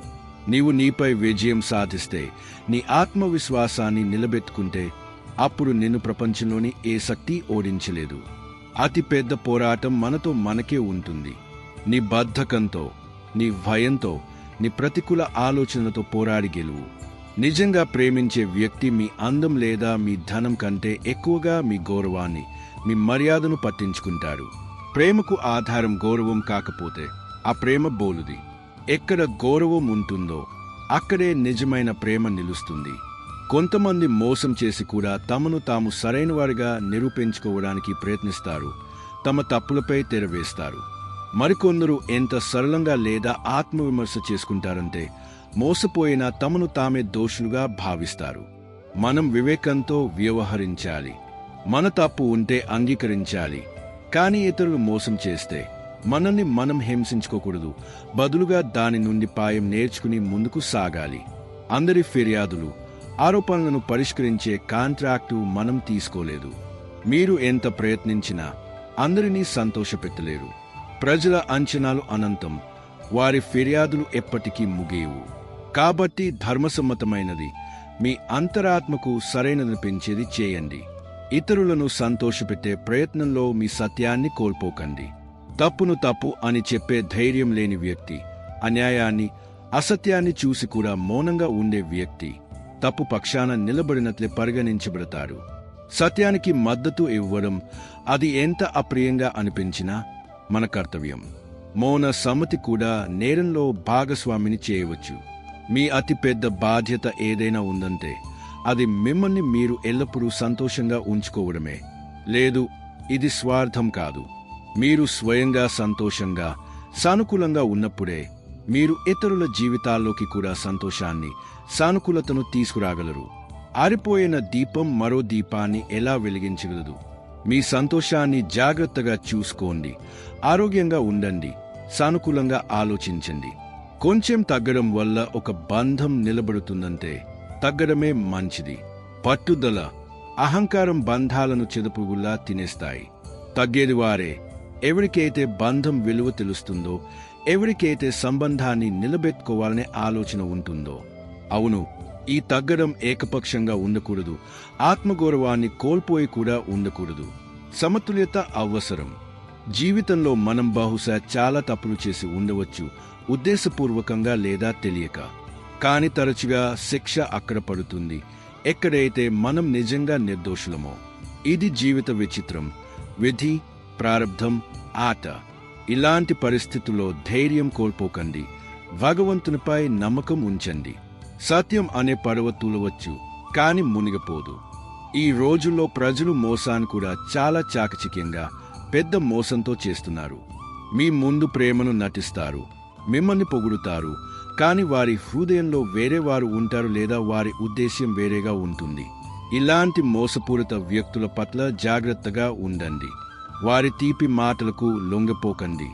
నీవు నీపై విజయం సాధిస్తే, నీ ఆత్మవిశ్వాసాన్ని నిలబెట్టుకుంటే, అప్పుడు నిన్ను ప్రపంచంలోని ఏ శక్తి ఓడించలేదు. అతి పెద్ద పోరాటం మనతో మనకే ఉంటుంది. నీ బద్ధకంతో, నీ భయంతో, నీ ప్రతికూల ఆలోచనలతో పోరాడి గెలువు. నిజంగా ప్రేమించే వ్యక్తి మీ అందం లేదా మీ ధనం కంటే ఎక్కువగా మీ గౌరవాన్ని, మీ మర్యాదను పట్టించుకుంటాడు. ప్రేమకు ఆధారం గౌరవం కాకపోతే ఆ ప్రేమ బోలుది. ఎక్కడ గౌరవం ఉంటుందో అక్కడే నిజమైన ప్రేమ నిలుస్తుంది. కొంతమంది మోసం చేసి కూడా తమను తాము సరైనవారిగా నిరూపించుకోవడానికి ప్రయత్నిస్తారు, తమ తప్పులపై తెరవేస్తారు. మరికొందరు ఎంత సరళంగా లేదా ఆత్మవిమర్శ చేసుకుంటారంటే మోసపోయినా తమను తామే దోషులుగా భావిస్తారు. మనం వివేకంతో వ్యవహరించాలి. మన తప్పు ఉంటే అంగీకరించాలి, కానీ ఇతరులు మోసం చేస్తే మనల్ని మనం హింసించుకోకూడదు, బదులుగా దాని నుండి పాయం నేర్చుకుని ముందుకు సాగాలి. అందరి ఫిర్యాదులు, ఆరోపణలను పరిష్కరించే కాంట్రాక్టు మనం తీసుకోలేదు. మీరు ఎంత ప్రయత్నించినా అందరినీ సంతోషపెట్టలేరు. ప్రజల అంచనాలు అనంతం, వారి ఫిర్యాదులు ఎప్పటికీ ముగియవు. కాబట్టి ధర్మసమ్మతమైనది, మీ అంతరాత్మకు సరైనదనిపించేది చేయండి. ఇతరులను సంతోషపెట్టే ప్రయత్నంలో మీ సత్యాన్ని కోల్పోకండి. తప్పును తప్పు అని చెప్పే ధైర్యం లేని వ్యక్తి, అన్యాయాన్ని, అసత్యాన్ని చూసి కూడా మౌనంగా ఉండే వ్యక్తి తప్పు పక్షాన నిలబడినట్లే పరిగణించబడతారు. సత్యానికి మద్దతు ఇవ్వడం, అది ఎంత అప్రియంగా అనిపించినా మన కర్తవ్యం. మౌన సమ్మతి కూడా నేరంలో భాగస్వామిని చేయవచ్చు. మీ అతిపెద్ద బాధ్యత ఏదైనా ఉందంటే అది మిమ్మల్ని మీరు ఎల్లప్పుడూ సంతోషంగా ఉంచుకోవడమే. లేదు, ఇది స్వార్థం కాదు. మీరు స్వయంగా సంతోషంగా, సానుకూలంగా ఉన్నప్పుడే మీరు ఇతరుల జీవితాల్లోకి కూడా సంతోషాన్ని, సానుకూలతను తీసుకురాగలరు. ఆరిపోయిన దీపం మరో దీపాన్ని ఎలా వెలిగించగలదు? మీ సంతోషాన్ని జాగ్రత్తగా చూసుకోండి. ఆరోగ్యంగా ఉండండి. సానుకూలంగా ఆలోచించండి. కొంచెం తగ్గడం వల్ల ఒక బంధం నిలబడుతుందంటే తగ్గడమే మంచిది. పట్టుదల, అహంకారం బంధాలను చెదపుగుల్లా తినేస్తాయి. తగ్గేది వారే. ఎవరికైతే బంధం విలువ తెలుస్తుందో, ఎవరికైతే సంబంధాన్ని నిలబెట్టుకోవాలనే ఆలోచన ఉంటుందో. అవును, ఈ తగ్గడం ఏకపక్షంగా ఉండకూడదు. ఆత్మగౌరవాన్ని కోల్పోయి కూడా ఉండకూడదు. సమతుల్యత అవసరం. జీవితంలో మనం బహుశా చాలా తప్పులు చేసి ఉండవచ్చు, ఉద్దేశపూర్వకంగా లేదా తెలియక. కాని తరచుగా శిక్ష అక్కడ పడుతుంది ఎక్కడైతే మనం నిజంగా నిర్దోషులమో. ఇది జీవిత విచిత్రం. విధి, ప్రారబ్ధం, ఆట. ఇలాంటి పరిస్థితుల్లో ధైర్యం కోల్పోకండి. భగవంతునిపై నమ్మకం ఉంచండి. సత్యం అనే పడవ తూలవచ్చు, కాని మునిగిపోదు. ఈ రోజుల్లో ప్రజలు మోసాన్ని కూడా చాలా చాకచక్యంగా, పెద్ద మోసంతో చేస్తున్నారు. మీ ముందు ప్రేమను నటిస్తారు, మిమ్మల్ని పొగుడుతారు, కాని వారి హృదయంలో వేరేవారు ఉంటారు లేదా వారి ఉద్దేశ్యం వేరేగా ఉంటుంది. ఇలాంటి మోసపూరిత వ్యక్తుల పట్ల జాగ్రత్తగా ఉండండి. వారి తీపి మాటలకు లొంగిపోకండి.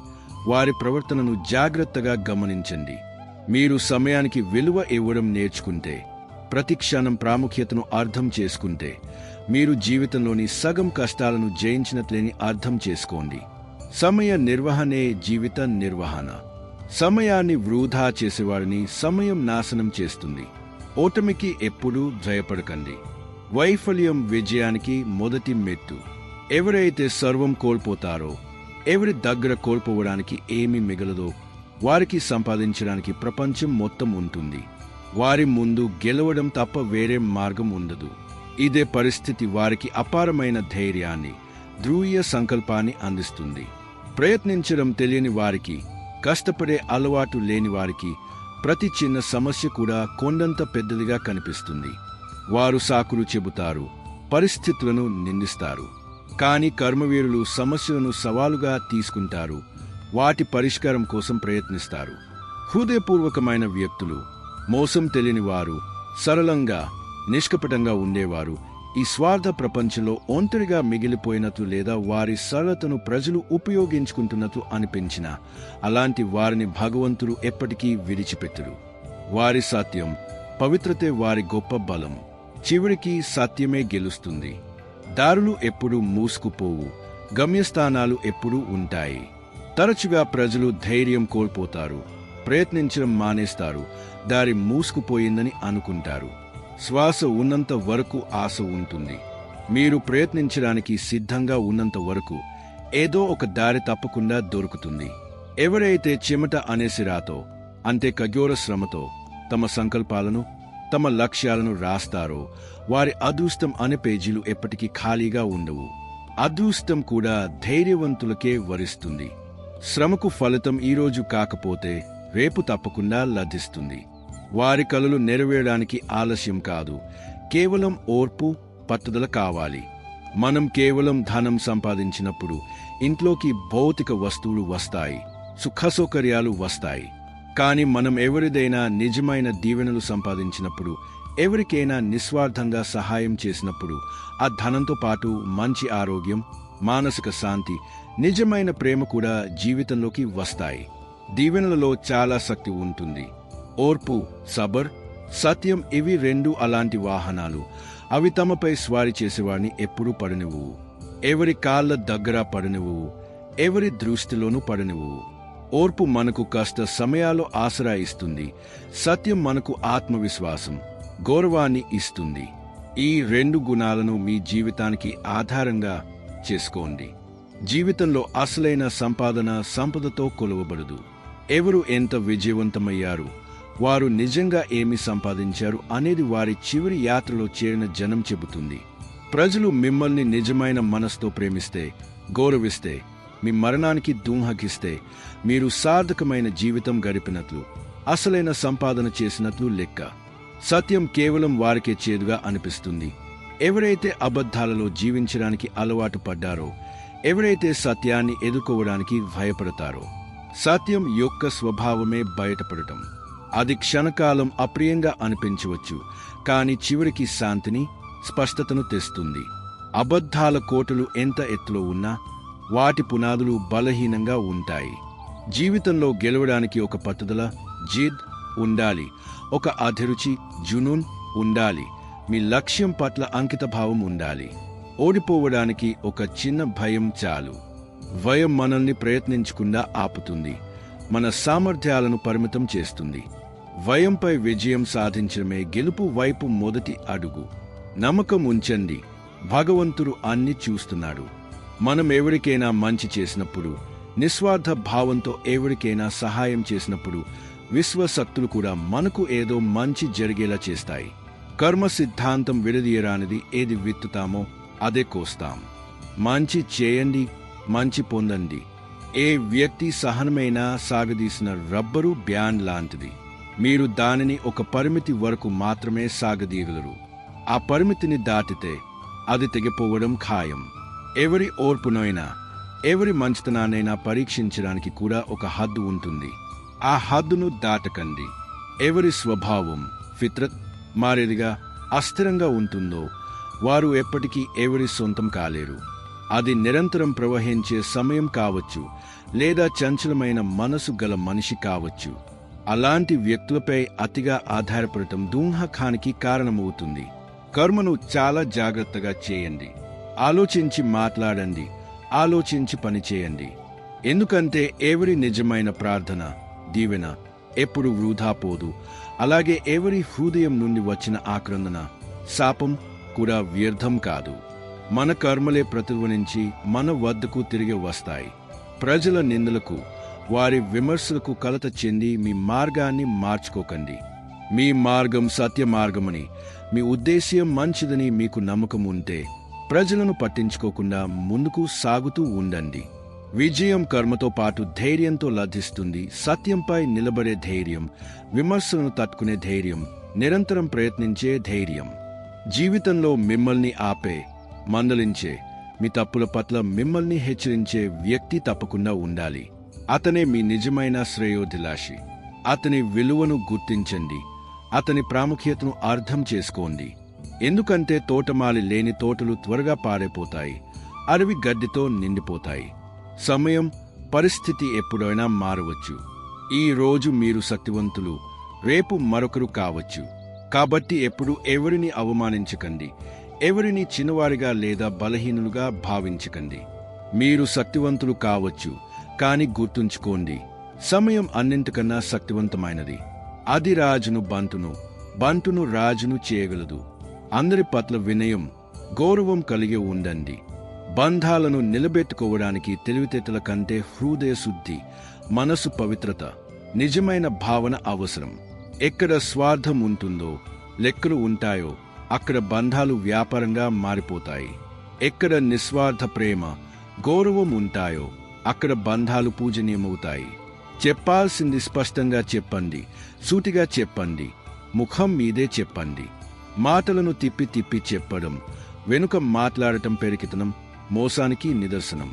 వారి ప్రవర్తనను జాగ్రత్తగా గమనించండి. మీరు సమయానికి విలువ ఇవ్వడం నేర్చుకుంటే, ప్రతి క్షణం ప్రాముఖ్యతను అర్థం చేసుకుంటే, మీరు జీవితంలోని సగం కష్టాలను జయించినట్లేని అర్థం చేసుకోండి. సమయ నిర్వహణే జీవిత నిర్వహణ. సమయాన్ని వృధా చేసేవాడిని సమయం నాశనం చేస్తుంది. ఓటమికి ఎప్పుడూ భయపడకండి. వైఫల్యం విజయానికి మొదటి మెట్టు. ఎవరైతే సర్వం కోల్పోతారో, ఎవరి దగ్గర కోల్పోవడానికి ఏమీ మిగలదో, వారికి సంపాదించడానికి ప్రపంచం మొత్తం ఉంటుంది. వారి ముందు గెలవడం తప్ప వేరే మార్గం ఉండదు. ఇదే పరిస్థితి వారికి అపారమైన ధైర్యాన్ని, ధ్రువీయ సంకల్పాన్ని అందిస్తుంది. ప్రయత్నించడం తెలియని వారికి, కష్టపడే అలవాటు లేని వారికి ప్రతి చిన్న సమస్య కూడా కొండంత పెద్దదిగా కనిపిస్తుంది. వారు సాకులు చెబుతారు, పరిస్థితులను నిందిస్తారు. కానీ కర్మవీరులు సమస్యలను సవాలుగా తీసుకుంటారు, వాటి పరిష్కారం కోసం ప్రయత్నిస్తారు. హృదయపూర్వకమైన వ్యక్తులు, మోసం తెలియని వారు, సరళంగా నిష్కపటంగా ఉండేవారు ఈ స్వార్థ ప్రపంచంలో ఒంటరిగా మిగిలిపోయినట్లు లేదా వారి సరళతను ప్రజలు ఉపయోగించుకుంటున్నట్లు అనిపించినా అలాంటి వారిని భగవంతుడు ఎప్పటికీ విడిచిపెట్టరు. వారి సత్యం, పవిత్రతే వారి గొప్ప బలం. చివరికి సత్యమే గెలుస్తుంది. దారులు ఎప్పుడూ మూసుకుపోవు, గమ్యస్థానాలు ఎప్పుడూ ఉంటాయి. తరచుగా ప్రజలు ధైర్యం కోల్పోతారు, ప్రయత్నించడం మానేస్తారు, దారి మూసుకుపోయిందని అనుకుంటారు. శ్వాస ఉన్నంత వరకు ఆశ ఉంటుంది. మీరు ప్రయత్నించడానికి సిద్ధంగా ఉన్నంత వరకు ఏదో ఒక దారి తప్పకుండా దొరుకుతుంది. ఎవరైతే చెమట అనే సిరాతో, అంటే కఠోర శ్రమతో తమ సంకల్పాలను, తమ లక్ష్యాలను రాస్తారో వారి అదృష్టం అనే పేజీలు ఎప్పటికీ ఖాళీగా ఉండవు. అదృష్టం కూడా ధైర్యవంతులకే వరిస్తుంది. శ్రమకు ఫలితం ఈరోజు కాకపోతే రేపు తప్పకుండా లభిస్తుంది. వారి కలలు నెరవేరడానికి ఆలస్యం కాదు, కేవలం ఓర్పు, పట్టుదల కావాలి. మనం కేవలం ధనం సంపాదించినప్పుడు ఇంట్లోకి భౌతిక వస్తువులు వస్తాయి, సుఖసౌకర్యాలు వస్తాయి. కానీ మనం ఎవరిదైనా నిజమైన దీవెనలు సంపాదించినప్పుడు, ఎవరికైనా నిస్వార్థంగా సహాయం చేసినప్పుడు ఆ ధనంతో పాటు మంచి ఆరోగ్యం, మానసిక శాంతి, నిజమైన ప్రేమ కూడా జీవితంలోకి వస్తాయి. దీవెనలలో చాలా శక్తి ఉంటుంది. ఓర్పు, సబర్, సత్యం ఇవి రెండు అలాంటి వాహనాలు. అవి తమపై స్వారీ చేసేవాడిని ఎప్పుడూ పడనివ్వవు. ఎవరి కాళ్ళ దగ్గర పడనివ్వవు, ఎవరి దృష్టిలోనూ పడనివ్వవు. ఓర్పు మనకు కష్ట సమయాల్లో ఆసరా ఇస్తుంది. సత్యం మనకు ఆత్మవిశ్వాసం, గౌరవాన్ని ఇస్తుంది. ఈ రెండు గుణాలను మీ జీవితానికి ఆధారంగా చేసుకోండి. జీవితంలో అసలైన సంపాదన సంపదతో కొలవబడదు. ఎవరు ఎంత విజయవంతమయ్యారు, వారు నిజంగా ఏమి సంపాదించారు అనేది వారి చివరి యాత్రలో చేరిన జనం చెబుతుంది. ప్రజలు మిమ్మల్ని నిజమైన మనసుతో ప్రేమిస్తే, గౌరవిస్తే, మీ మరణానికి దూహకిస్తే మీరు సార్థకమైన జీవితం గడిపినట్లు, అసలైన సంపాదన చేసినట్లు లెక్క. సత్యం కేవలం వారికే చేదుగా అనిపిస్తుంది. ఎవరైతే అబద్ధాలలో జీవించడానికి అలవాటు పడ్డారో, ఎవరైతే సత్యాన్ని ఎదుర్కోవడానికి భయపడతారో. సత్యం యొక్క స్వభావమే బయటపడటం. అది క్షణకాలం అప్రియంగా అనిపించవచ్చు, కానీ చివరికి శాంతిని, స్పష్టతను తెస్తుంది. అబద్ధాల కోటలు ఎంత ఎత్తులో ఉన్నా వాటి పునాదులు బలహీనంగా ఉంటాయి. జీవితంలో గెలవడానికి ఒక పట్టుదల, జిద్ ఉండాలి. ఒక అభిరుచి, జునూన్ ఉండాలి. మీ లక్ష్యం పట్ల అంకితభావం ఉండాలి. ఓడిపోవడానికి ఒక చిన్న భయం చాలు. భయం మనల్ని ప్రయత్నించకుండా ఆపుతుంది, మన సామర్థ్యాలను పరిమితం చేస్తుంది. భయంపై విజయం సాధించడమే గెలుపు వైపు మొదటి అడుగు. నమ్మకం ఉంచండి, భగవంతుడు అన్ని చూస్తున్నాడు. మనం ఎవరికైనా మంచి చేసినప్పుడు, నిస్వార్థ భావంతో ఎవరికైనా సహాయం చేసినప్పుడు విశ్వశక్తులు కూడా మనకు ఏదో మంచి జరిగేలా చేస్తాయి. కర్మ సిద్ధాంతం విడదీయరానిది. ఏది విత్తుతామో అదే కోస్తాం. మంచి చేయండి, మంచి పొందండి. ఏ వ్యక్తి సహనమైనా సాగదీసిన రబ్బరు బ్యాండ్ లాంటిది. మీరు దానిని ఒక పరిమితి వరకు మాత్రమే సాగదీయగలరు. ఆ పరిమితిని దాటితే అది తెగిపోవడం ఖాయం. ఎవరి ఓర్పునైనా, ఎవరి మంచితనాన్నైనా పరీక్షించడానికి కూడా ఒక హద్దు ఉంటుంది. ఆ హద్దును దాటకండి. ఎవరి స్వభావం, ఫిత్రత్ మారేదిగా, అస్థిరంగా ఉంటుందో వారు ఎప్పటికీ ఎవరి సొంతం కాలేరు. అది నిరంతరం ప్రవహించే సమయం కావచ్చు, లేదా చంచలమైన మనసు గల మనిషి కావచ్చు. అలాంటి వ్యక్తులపై అతిగా ఆధారపడటం దూహకానికి కారణమవుతుంది. కర్మను చాలా జాగ్రత్తగా చేయండి. ఆలోచించి మాట్లాడండి, ఆలోచించి పనిచేయండి. ఎందుకంటే ఎవరి నిజమైన ప్రార్థన, దీవెన ఎప్పుడు వృధా పోదు. అలాగే ఎవరి హృదయం నుండి వచ్చిన ఆక్రందన, శాపం కూడా వ్యర్థం కాదు. మన కర్మలే ప్రతిధ్వనించి మన వద్దకు తిరిగి వస్తాయి. ప్రజల నిందలకు, వారి విమర్శలకు కలత చెంది మీ మార్గాన్ని మార్చుకోకండి. మీ మార్గం సత్య మార్గమని, మీ ఉద్దేశ్యం మంచిదని మీకు నమ్మకం ఉంటే ప్రజలను పట్టించుకోకుండా ముందుకు సాగుతూ ఉండండి. విజయం కర్మతో పాటు ధైర్యంతో లభిస్తుంది. సత్యంపై నిలబడే ధైర్యం, విమర్శలను తట్టుకునే ధైర్యం, నిరంతరం ప్రయత్నించే ధైర్యం. జీవితంలో మిమ్మల్ని ఆపే, మందలించే, మీ తప్పుల పట్ల మిమ్మల్ని హెచ్చరించే వ్యక్తి తప్పకుండా ఉండాలి. అతనే మీ నిజమైన శ్రేయోభిలాషి. అతని విలువను గుర్తించండి. అతని ప్రాముఖ్యతను అర్థం చేసుకోండి. ఎందుకంటే తోటమాలి లేని తోటలు త్వరగా పాడైపోతాయి, అడవి గడ్డితో నిండిపోతాయి. సమయం, పరిస్థితి ఎప్పుడైనా మారవచ్చు. ఈ రోజు మీరు శక్తివంతులు, రేపు మరొకరు కావచ్చు. కాబట్టి ఎప్పుడు ఎవరిని అవమానించకండి, ఎవరిని చిన్నవారిగా లేదా బలహీనులుగా భావించకండి. మీరు శక్తివంతులు కావచ్చు, కాని గుర్తుంచుకోండి, సమయం అన్నింటికన్నా శక్తివంతమైనది. అది రాజును బంటును రాజును చేయగలదు. అందరి పట్ల వినయం, గౌరవం కలిగి ఉండండి. బంధాలను నిలబెట్టుకోవడానికి తెలివితేటల కంటే హృదయ శుద్ధి, మనసు పవిత్రత, నిజమైన భావన అవసరం. ఎక్కడ స్వార్థం ఉంటుందో, లెక్కలు ఉంటాయో, అక్కడ బంధాలు వ్యాపారంగా మారిపోతాయి. ఎక్కడ నిస్వార్థ ప్రేమ, గౌరవం ఉంటాయో, అక్కడ బంధాలు పూజనీయమవుతాయి. చెప్పాల్సింది స్పష్టంగా చెప్పండి, సూటిగా చెప్పండి, ముఖం మీదే చెప్పండి. మాటలను తిప్పి తిప్పి చెప్పడం, వెనుక మాట్లాడటం పెరికితనం, మోసానికి నిదర్శనం.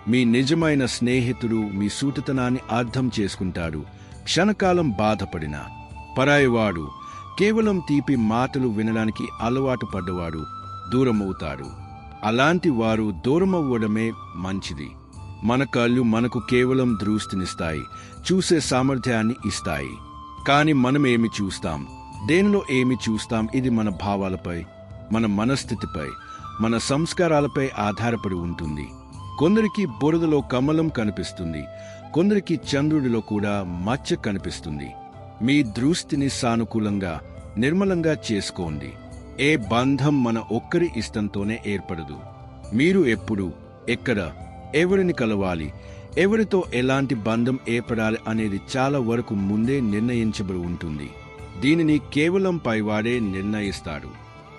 మీ నిజమైన స్నేహితుడు మీ సూటితనాన్ని అర్థం చేసుకుంటాడు. క్షణకాలం బాధపడినా పరాయివాడు, కేవలం తీపి మాటలు వినడానికి అలవాటు పడ్డవాడు దూరమవుతాడు. అలాంటి వారు దూరమవ్వడమే మంచిది. మన కళ్ళు మనకు కేవలం దృష్టినిస్తాయి, చూసే సామర్థ్యాన్ని ఇస్తాయి. కాని మనం ఏమి చూస్తాం, దేనిలో ఏమి చూస్తాం, ఇది మన భావాలపై, మన మనస్థితిపై, మన సంస్కారాలపై ఆధారపడి ఉంటుంది. కొందరికి బురదలో కమలం కనిపిస్తుంది, కొందరికి చంద్రుడిలో కూడా మచ్చ కనిపిస్తుంది. మీ దృష్టిని సానుకూలంగా, నిర్మలంగా చేసుకోండి. ఏ బంధం మన ఒక్కరి ఇష్టంతోనే ఏర్పడదు. మీరు ఎప్పుడు, ఎక్కడ, ఎవరిని కలవాలి, ఎవరితో ఎలాంటి బంధం ఏర్పడాలి అనేది చాలా వరకు ముందే నిర్ణయించబడి ఉంటుంది. దీనిని కేవలం పైవాడే నిర్ణయిస్తాడు.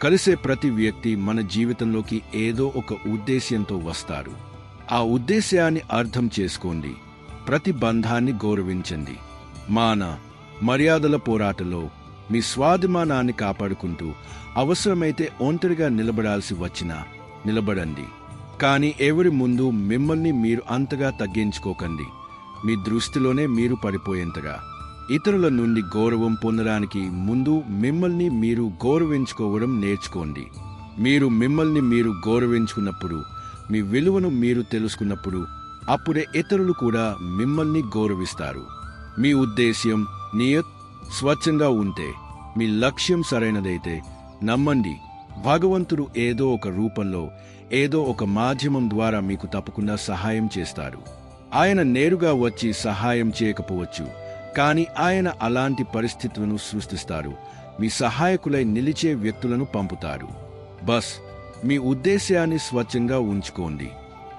కలిసే ప్రతి వ్యక్తి మన జీవితంలోకి ఏదో ఒక ఉద్దేశ్యంతో వస్తారు. ఆ ఉద్దేశాన్ని అర్థం చేసుకోండి. ప్రతి బంధాన్ని గౌరవించండి. మర్యాదల పోరాటంలో మీ స్వాభిమానాన్ని కాపాడుకుంటూ అవసరమైతే ఒంటరిగా నిలబడాల్సి వచ్చినా నిలబడండి. కానీ ఎవరి ముందు మిమ్మల్ని మీరు అంతగా తగ్గించుకోకండి. మీ దృష్టిలోనే మీరు పడిపోయేంతగా. ఇతరుల నుండి గౌరవం పొందడానికి ముందు మిమ్మల్ని మీరు గౌరవించుకోవడం నేర్చుకోండి. మీరు మిమ్మల్ని మీరు గౌరవించుకున్నప్పుడు, మీ విలువను మీరు తెలుసుకున్నప్పుడు, అప్పుడే ఇతరులు కూడా మిమ్మల్ని గౌరవిస్తారు. మీ ఉద్దేశ్యం, నియత్ స్వచ్ఛంగా ఉంటే, మీ లక్ష్యం సరైనదైతే, నమ్మండి, భగవంతుడు ఏదో ఒక రూపంలో, ఏదో ఒక మాధ్యమం ద్వారా మీకు తప్పకుండా సహాయం చేస్తాడు. ఆయన నేరుగా వచ్చి సహాయం చేయకపోవచ్చు, కానీ ఆయన అలాంటి పరిస్థితులను సృష్టిస్తారు. మీ సహాయకులై నిలిచే వ్యక్తులను పంపుతారు. బస్ మీ ఉద్దేశాన్ని స్వచ్ఛంగా ఉంచుకోండి.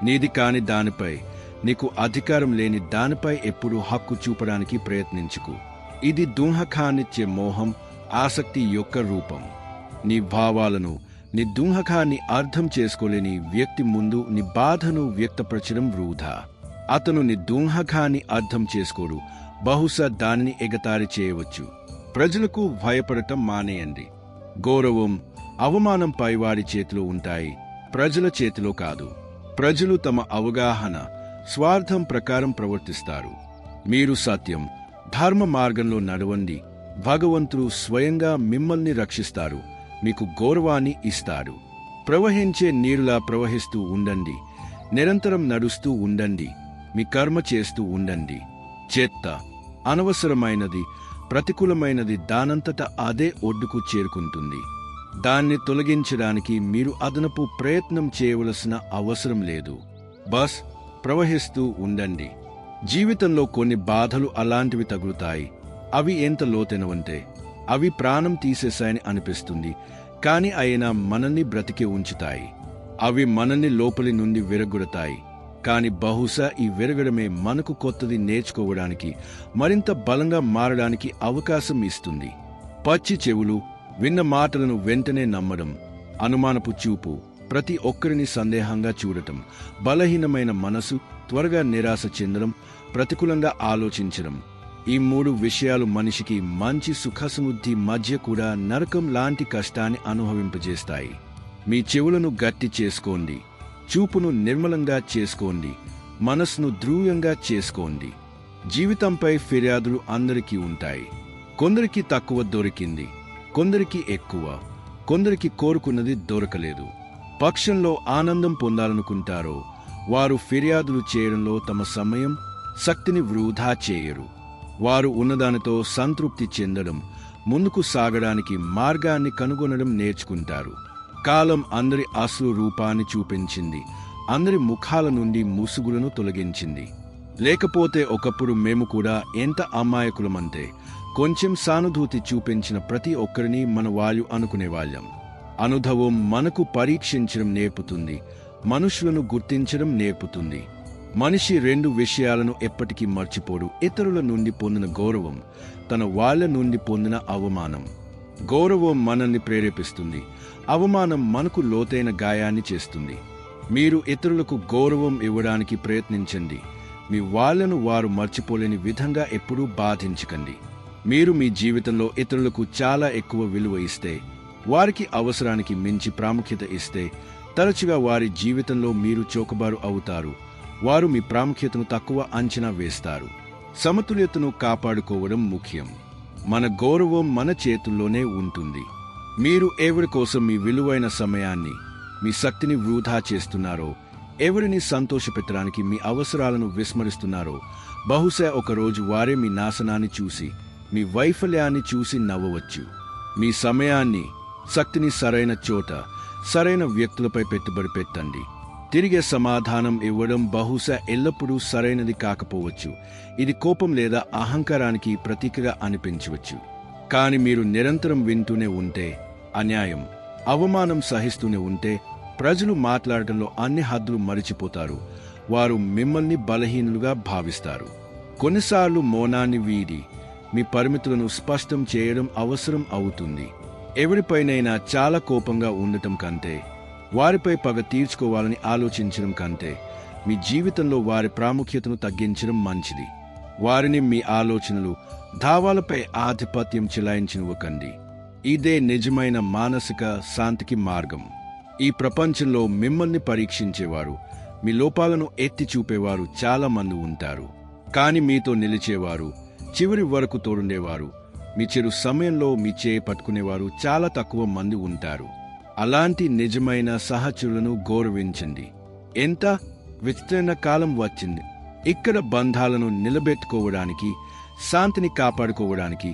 నీది కాని దానిపై, నీకు అధికారం లేని దానిపై ఎప్పుడూ హక్కు చూపడానికి ప్రయత్నించుకు. ఇది దుంహకాన్నిచ్చే మోహం, ఆసక్తి యొక్క రూపం. నీ భావాలను, నీ దుంహకాన్ని అర్థం చేసుకోలేని వ్యక్తి ముందు నీ బాధను వ్యక్తపరచడం వృధా. అతను నీ దుంహకాన్ని అర్థం చేసుకోడు, బహుశా దానిని ఎగతాళి చేయవచ్చు. ప్రజలకు భయపడటం మానేయండి. గౌరవం, అవమానం పైవాడి చేతిలో ఉంటాయి, ప్రజల చేతిలో కాదు. ప్రజలు తమ అవగాహన, స్వార్థం ప్రకారం ప్రవర్తిస్తారు. మీరు సత్యం, ధర్మ మార్గంలో నడవండి. భగవంతుడు స్వయంగా మిమ్మల్ని రక్షిస్తారు, మీకు గౌరవాన్ని ఇస్తాడు. ప్రవహించే నీరులా ప్రవహిస్తూ ఉండండి. నిరంతరం నడుస్తూ ఉండండి. మీ కర్మ చేస్తూ ఉండండి. చెత్త, అనవసరమైనది, ప్రతికూలమైనది దానంతట అదే ఒడ్డుకు చేరుకుంటుంది. దాన్ని తొలగించడానికి మీరు అదనపు ప్రయత్నం చేయవలసిన అవసరం లేదు. బస్ ప్రవహిస్తూ ఉండండి. జీవితంలో కొన్ని బాధలు అలాంటివి తగులుతాయి. అవి ఎంత లోతైనవంటే అవి ప్రాణం తీసేశాయని అనిపిస్తుంది, కాని అయినా మనల్ని బ్రతికి ఉంచుతాయి. అవి మనల్ని లోపలి నుండి విరగొడతాయి, కాని బహుశా ఈ విరగడమే మనకు కొత్తది నేర్చుకోవడానికి, మరింత బలంగా మారడానికి అవకాశం ఇస్తుంది. పచ్చి చెవులు, విన్న మాటలను వెంటనే నమ్మడం, అనుమానపు చూపు, ప్రతి ఒక్కరిని సందేహంగా చూడటం, బలహీనమైన మనసు, త్వరగా నిరాశ చెందడం, ప్రతికూలంగా ఆలోచించడం. ఈ 3 విషయాలు మనిషికి మంచి సుఖసమృద్ధి మధ్య కూడా నరకం లాంటి కష్టాన్ని అనుభవింపజేస్తాయి. మీ చెవులను గట్టి చేసుకోండి, చూపును నిర్మలంగా చేసుకోండి, మనస్సును ధ్రువంగా చేసుకోండి. జీవితంపై ఫిర్యాదులు అందరికీ ఉంటాయి. కొందరికి తక్కువ దొరికింది, కొందరికి ఎక్కువ, కొందరికి కోరుకున్నది దొరకలేదు. పక్షంలో ఆనందం పొందాలనుకుంటారో వారు ఫిర్యాదులు చేయడంలో తమ సమయం, శక్తిని వృధా చేయరు. వారు ఉన్నదానితో సంతృప్తి చెందడం, ముందుకు సాగడానికి మార్గాన్ని కనుగొనడం నేర్చుకుంటారు. కాలం అందరి అసలు రూపాన్ని చూపించింది, అందరి ముఖాల నుండి ముసుగులను తొలగించింది. లేకపోతే ఒకప్పుడు మేము కూడా ఎంత అమాయకులమంటే కొంచెం సానుభూతి చూపించిన ప్రతి ఒక్కరిని మన వాళ్ళు అనుకునేవాళ్ళం. అనుభవం మనకు పరీక్షించడం నేర్పుతుంది, మనుషులను గుర్తించడం నేర్పుతుంది. మనిషి 2 విషయాలను ఎప్పటికీ మర్చిపోడు: ఇతరుల నుండి పొందిన గౌరవం, తన వాళ్ళ నుండి పొందిన అవమానం. గౌరవం మనల్ని ప్రేరేపిస్తుంది, అవమానం మనకు లోతైన గాయాన్ని చేస్తుంది. మీరు ఇతరులకు గౌరవం ఇవ్వడానికి ప్రయత్నించండి, మీ వాళ్ళను వారు మర్చిపోలేని విధంగా ఎప్పుడూ బాధించకండి. మీరు మీ జీవితంలో ఇతరులకు చాలా ఎక్కువ విలువ ఇస్తే, వారికి అవసరానికి మించి ప్రాముఖ్యత ఇస్తే, తరచుగా వారి జీవితంలో మీరు చౌకబారు అవుతారు. వారు మీ ప్రాముఖ్యతను తక్కువ అంచనా వేస్తారు. సమతుల్యతను కాపాడుకోవడం ముఖ్యం. మన గౌరవం మన చేతుల్లోనే ఉంటుంది. మీరు ఎవరి కోసం మీ విలువైన సమయాన్ని, మీ శక్తిని వృధా చేస్తున్నారో, ఎవరిని సంతోషపెట్టడానికి మీ అవసరాలను విస్మరిస్తున్నారో, బహుశా ఒకరోజు వారే మీ నాశనాన్ని చూసి, మీ వైఫల్యాన్ని చూసి నవ్వవచ్చు. మీ సమయాన్ని, శక్తిని సరైన చోట, సరైన వ్యక్తులపై పెట్టుబడి పెట్టండి. తిరిగే సమాధానం ఇవ్వడం బహుశా ఎల్లప్పుడూ సరైనది కాకపోవచ్చు. ఇది కోపం లేదా అహంకారానికి ప్రతీకగా అనిపించవచ్చు. కాని మీరు నిరంతరం వింటూనే ఉంటే, అన్యాయం, అవమానం సహిస్తూనే ఉంటే, ప్రజలు మాట్లాడటంలో అన్ని హద్దులు మరిచిపోతారు. వారు మిమ్మల్ని బలహీనులుగా భావిస్తారు. కొన్నిసార్లు మౌనాన్ని వీడి మీ పరిమితులను స్పష్టం చేయడం అవసరం అవుతుంది. ఎవరిపైనైనా చాలా కోపంగా ఉండటం కంటే, వారిపై పగ తీర్చుకోవాలని ఆలోచించడం కంటే, మీ జీవితంలో వారి ప్రాముఖ్యతను తగ్గించడం మంచిది. వారిని మీ ఆలోచనలు, భావాలపై ఆధిపత్యం చెలాయించనివ్వకండి. ఇదే నిజమైన మానసిక శాంతికి మార్గం. ఈ ప్రపంచంలో మిమ్మల్ని పరీక్షించేవారు, మీ లోపాలను ఎత్తి చూపేవారు చాలా మంది ఉంటారు. కాని మీతో నిలిచేవారు, చివరి వరకు తోడుండేవారు, మీ చెడు సమయంలో మీ చేయి పట్టుకునేవారు చాలా తక్కువ మంది ఉంటారు. అలాంటి నిజమైన సహచరులను గౌరవించండి. ఎంత విచిత్రమైన కాలం వచ్చింది. ఇక్కడ బంధాలను నిలబెట్టుకోవడానికి, శాంతిని కాపాడుకోవడానికి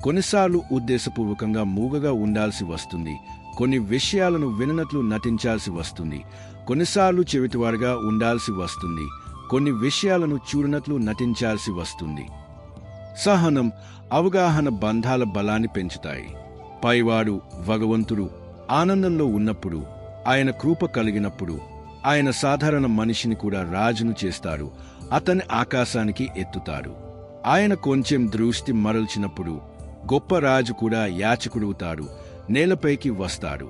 కొన్నిసార్లు ఉద్దేశపూర్వకంగా మూగగా ఉండాల్సి వస్తుంది. కొన్ని విషయాలను విననట్లు నటించాల్సి వస్తుంది. కొన్నిసార్లు చెవిటివారుగా ఉండాల్సి వస్తుంది. కొన్ని విషయాలను చూడనట్లు నటించాల్సి వస్తుంది. సహనం, అవగాహన బంధాల బలాన్ని పెంచుతాయి. పైవాడు భగవంతుడు ఆనందంలో ఉన్నప్పుడు, ఆయన కృప కలిగినప్పుడు, ఆయన సాధారణ మనిషిని కూడా రాజును చేస్తాడు. అతని ఆకాశానికి ఎత్తుతాడు. ఆయన కొంచెం దృష్టి మరల్చినప్పుడు గొప్ప రాజు కూడా యాచకుడవుతాడు, నేలపైకి వస్తాడు.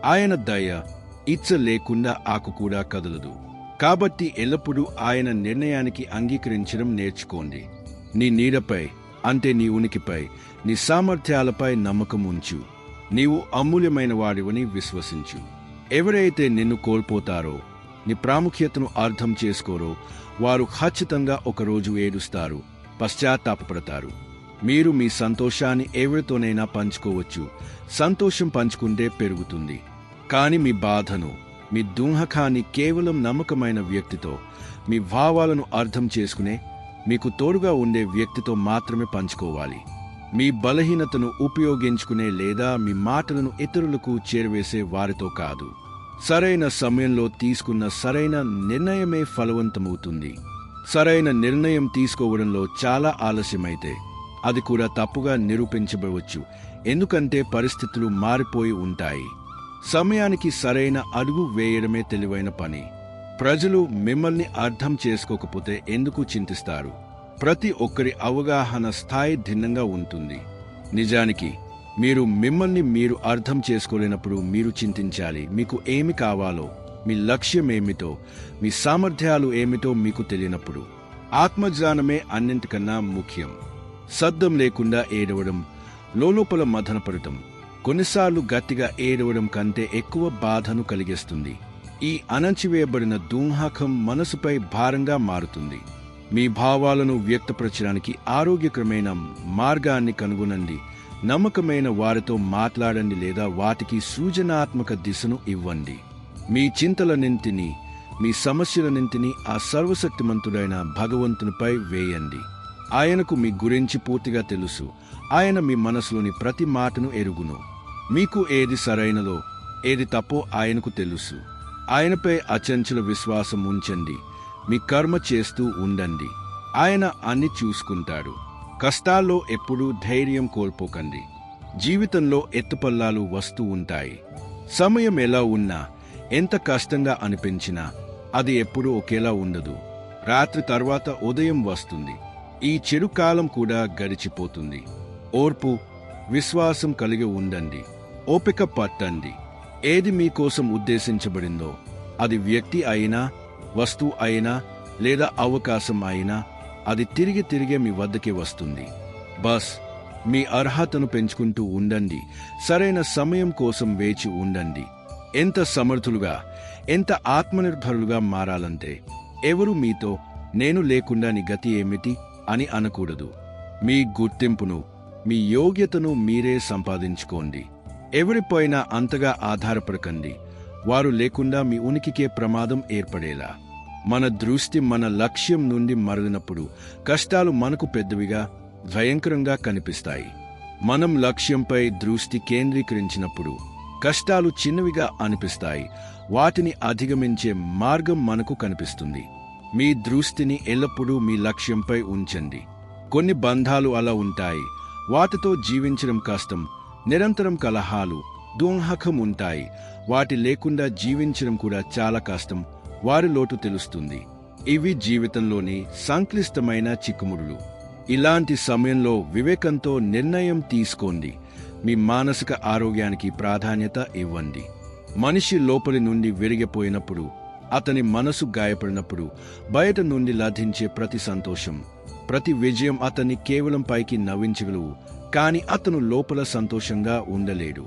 ఆయన దయ, ఇచ్చ లేకుండా ఆకు కూడా కదలదు. కాబట్టి ఎల్లప్పుడూ ఆయన నిర్ణయానికి అంగీకరించడం నేర్చుకోండి. నీ నీడపై, అంటే నీ ఉనికిపై, నీ సామర్థ్యాలపై నమ్మకం ఉంచు. నీవు అమూల్యమైన వాడివని విశ్వసించు. ఎవరైతే నిన్ను కోల్పోతారో, నీ ప్రాముఖ్యతను అర్థం చేసుకోరో, వారు ఖచ్చితంగా ఒకరోజు ఏడుస్తారు, పశ్చాత్తాపపడతారు. మీరు మీ సంతోషాన్ని ఎవరితోనైనా పంచుకోవచ్చు. సంతోషం పంచుకుంటే పెరుగుతుంది. కాని మీ బాధను, మీ దుఃఖాన్ని కేవలం నమ్మకమైన వ్యక్తితో, మీ భావాలను అర్థం చేసుకునే, మీకు తోడుగా ఉండే వ్యక్తితో మాత్రమే పంచుకోవాలి. మీ బలహీనతను ఉపయోగించుకునే లేదా మీ మాటలను ఇతరులకు చేరవేసే వారితో కాదు. సరైన సమయంలో తీసుకున్న సరైన నిర్ణయమే ఫలవంతమవుతుంది. సరైన నిర్ణయం తీసుకోవడంలో చాలా ఆలస్యమైతే అది కూడా తప్పుగా నిరూపించబడవచ్చు. ఎందుకంటే పరిస్థితులు మారిపోయి ఉంటాయి. సమయానికి సరైన అడుగు వేయడమే తెలివైన పని. ప్రజలు మిమ్మల్ని అర్థం చేసుకోకపోతే ఎందుకు చింతిస్తారు? ప్రతి ఒక్కరి అవగాహన స్థాయి భిన్నంగా ఉంటుంది. నిజానికి మీరు మిమ్మల్ని మీరు అర్థం చేసుకోలేనప్పుడు మీరు చింతించాలి. మీకు ఏమి కావాలో, మీ లక్ష్యం ఏమిటో, మీ సామర్థ్యాలు ఏమిటో మీకు తెలియనప్పుడు. ఆత్మజ్ఞానమే అన్నింటికన్నా ముఖ్యం. శబ్దం లేకుండా ఏడవడం, లోలోపల మదనపడటం, కొన్నిసార్లు గట్టిగా ఏడవడం కంటే ఎక్కువ బాధను కలిగిస్తుంది. ఈ అణచివేయబడిన దుంహాకం మనసుపై భారంగా మారుతుంది. మీ భావాలను వ్యక్తపరచడానికి ఆరోగ్యకరమైన మార్గాన్ని కనుగొనండి. నమ్మకమైన వారితో మాట్లాడండి లేదా వాటికి సృజనాత్మక దిశను ఇవ్వండి. మీ చింతలన్నింటినీ, మీ సమస్యలన్నింటినీ ఆ సర్వశక్తిమంతుడైన భగవంతునిపై వేయండి. ఆయనకు మీ గురించి పూర్తిగా తెలుసు. ఆయన మీ మనసులోని ప్రతి మాటను ఎరుగును. మీకు ఏది సరైనదో, ఏది తప్పో ఆయనకు తెలుసు. ఆయనపై అచంచల విశ్వాసం ఉంచండి. మీ కర్మ చేస్తూ ఉండండి. ఆయన అన్ని చూసుకుంటాడు. కష్టాల్లో ఎప్పుడూ ధైర్యం కోల్పోకండి. జీవితంలో ఎత్తుపల్లాలు వస్తూ ఉంటాయి. సమయం ఎలా ఉన్నా, ఎంత కష్టంగా అనిపించినా అది ఎప్పుడూ ఒకేలా ఉండదు. రాత్రి తర్వాత ఉదయం వస్తుంది. ఈ చెడు కాలం కూడా గడిచిపోతుంది. ఓర్పు, విశ్వాసం కలిగి ఉండండి. ఓపిక పట్టండి. ఏది మీకోసం ఉద్దేశించబడిందో, అది వ్యక్తి అయినా, వస్తువు అయినా లేదా అవకాశం అయినా, అది తిరిగి మీ వద్దకే వస్తుంది. బస్ మీ అర్హతను పెంచుకుంటూ ఉండండి. సరైన సమయం కోసం వేచి ఉండండి. ఎంత సమర్థులుగా, ఎంత ఆత్మనిర్భరులుగా మారాలంటే ఎవరు మీతో నేను లేకుండా నీ గతి ఏమిటి అని అనకూడదు. మీ గుర్తింపును, మీ యోగ్యతను మీరే సంపాదించుకోండి. ఎవరిపైనా అంతగా ఆధారపడకండి. వారు లేకుండా మీ ఉనికికే ప్రమాదం ఏర్పడేలా. మన దృష్టి మన లక్ష్యం నుండి మరలినప్పుడు కష్టాలు మనకు పెద్దవిగా, భయంకరంగా కనిపిస్తాయి. మనం లక్ష్యంపై దృష్టి కేంద్రీకరించినప్పుడు కష్టాలు చిన్నవిగా అనిపిస్తాయి. వాటిని అధిగమించే మార్గం మనకు కనిపిస్తుంది. మీ దృష్టిని ఎల్లప్పుడూ మీ లక్ష్యంపై ఉంచండి. కొన్ని బంధాలు అలా ఉంటాయి. వాటితో జీవించడం కష్టం. నిరంతరం కలహాలు, దుంహకం ఉంటాయి. వాటి లేకుండా జీవించడం కూడా చాలా కష్టం. వారి లోటు తెలుస్తుంది. ఇవి జీవితంలోని సంక్లిష్టమైన చిక్కుముడులు. ఇలాంటి సమయంలో వివేకంతో నిర్ణయం తీసుకోండి. మీ మానసిక ఆరోగ్యానికి ప్రాధాన్యత ఇవ్వండి. మనిషి లోపలి నుండి విరిగిపోయినప్పుడు, అతని మనసు గాయపడినప్పుడు బయట నుండి లభించే ప్రతి సంతోషం, ప్రతి విజయం అతన్ని కేవలం పైకి నవ్వించగలవు, కాని అతను లోపల సంతోషంగా ఉండలేడు.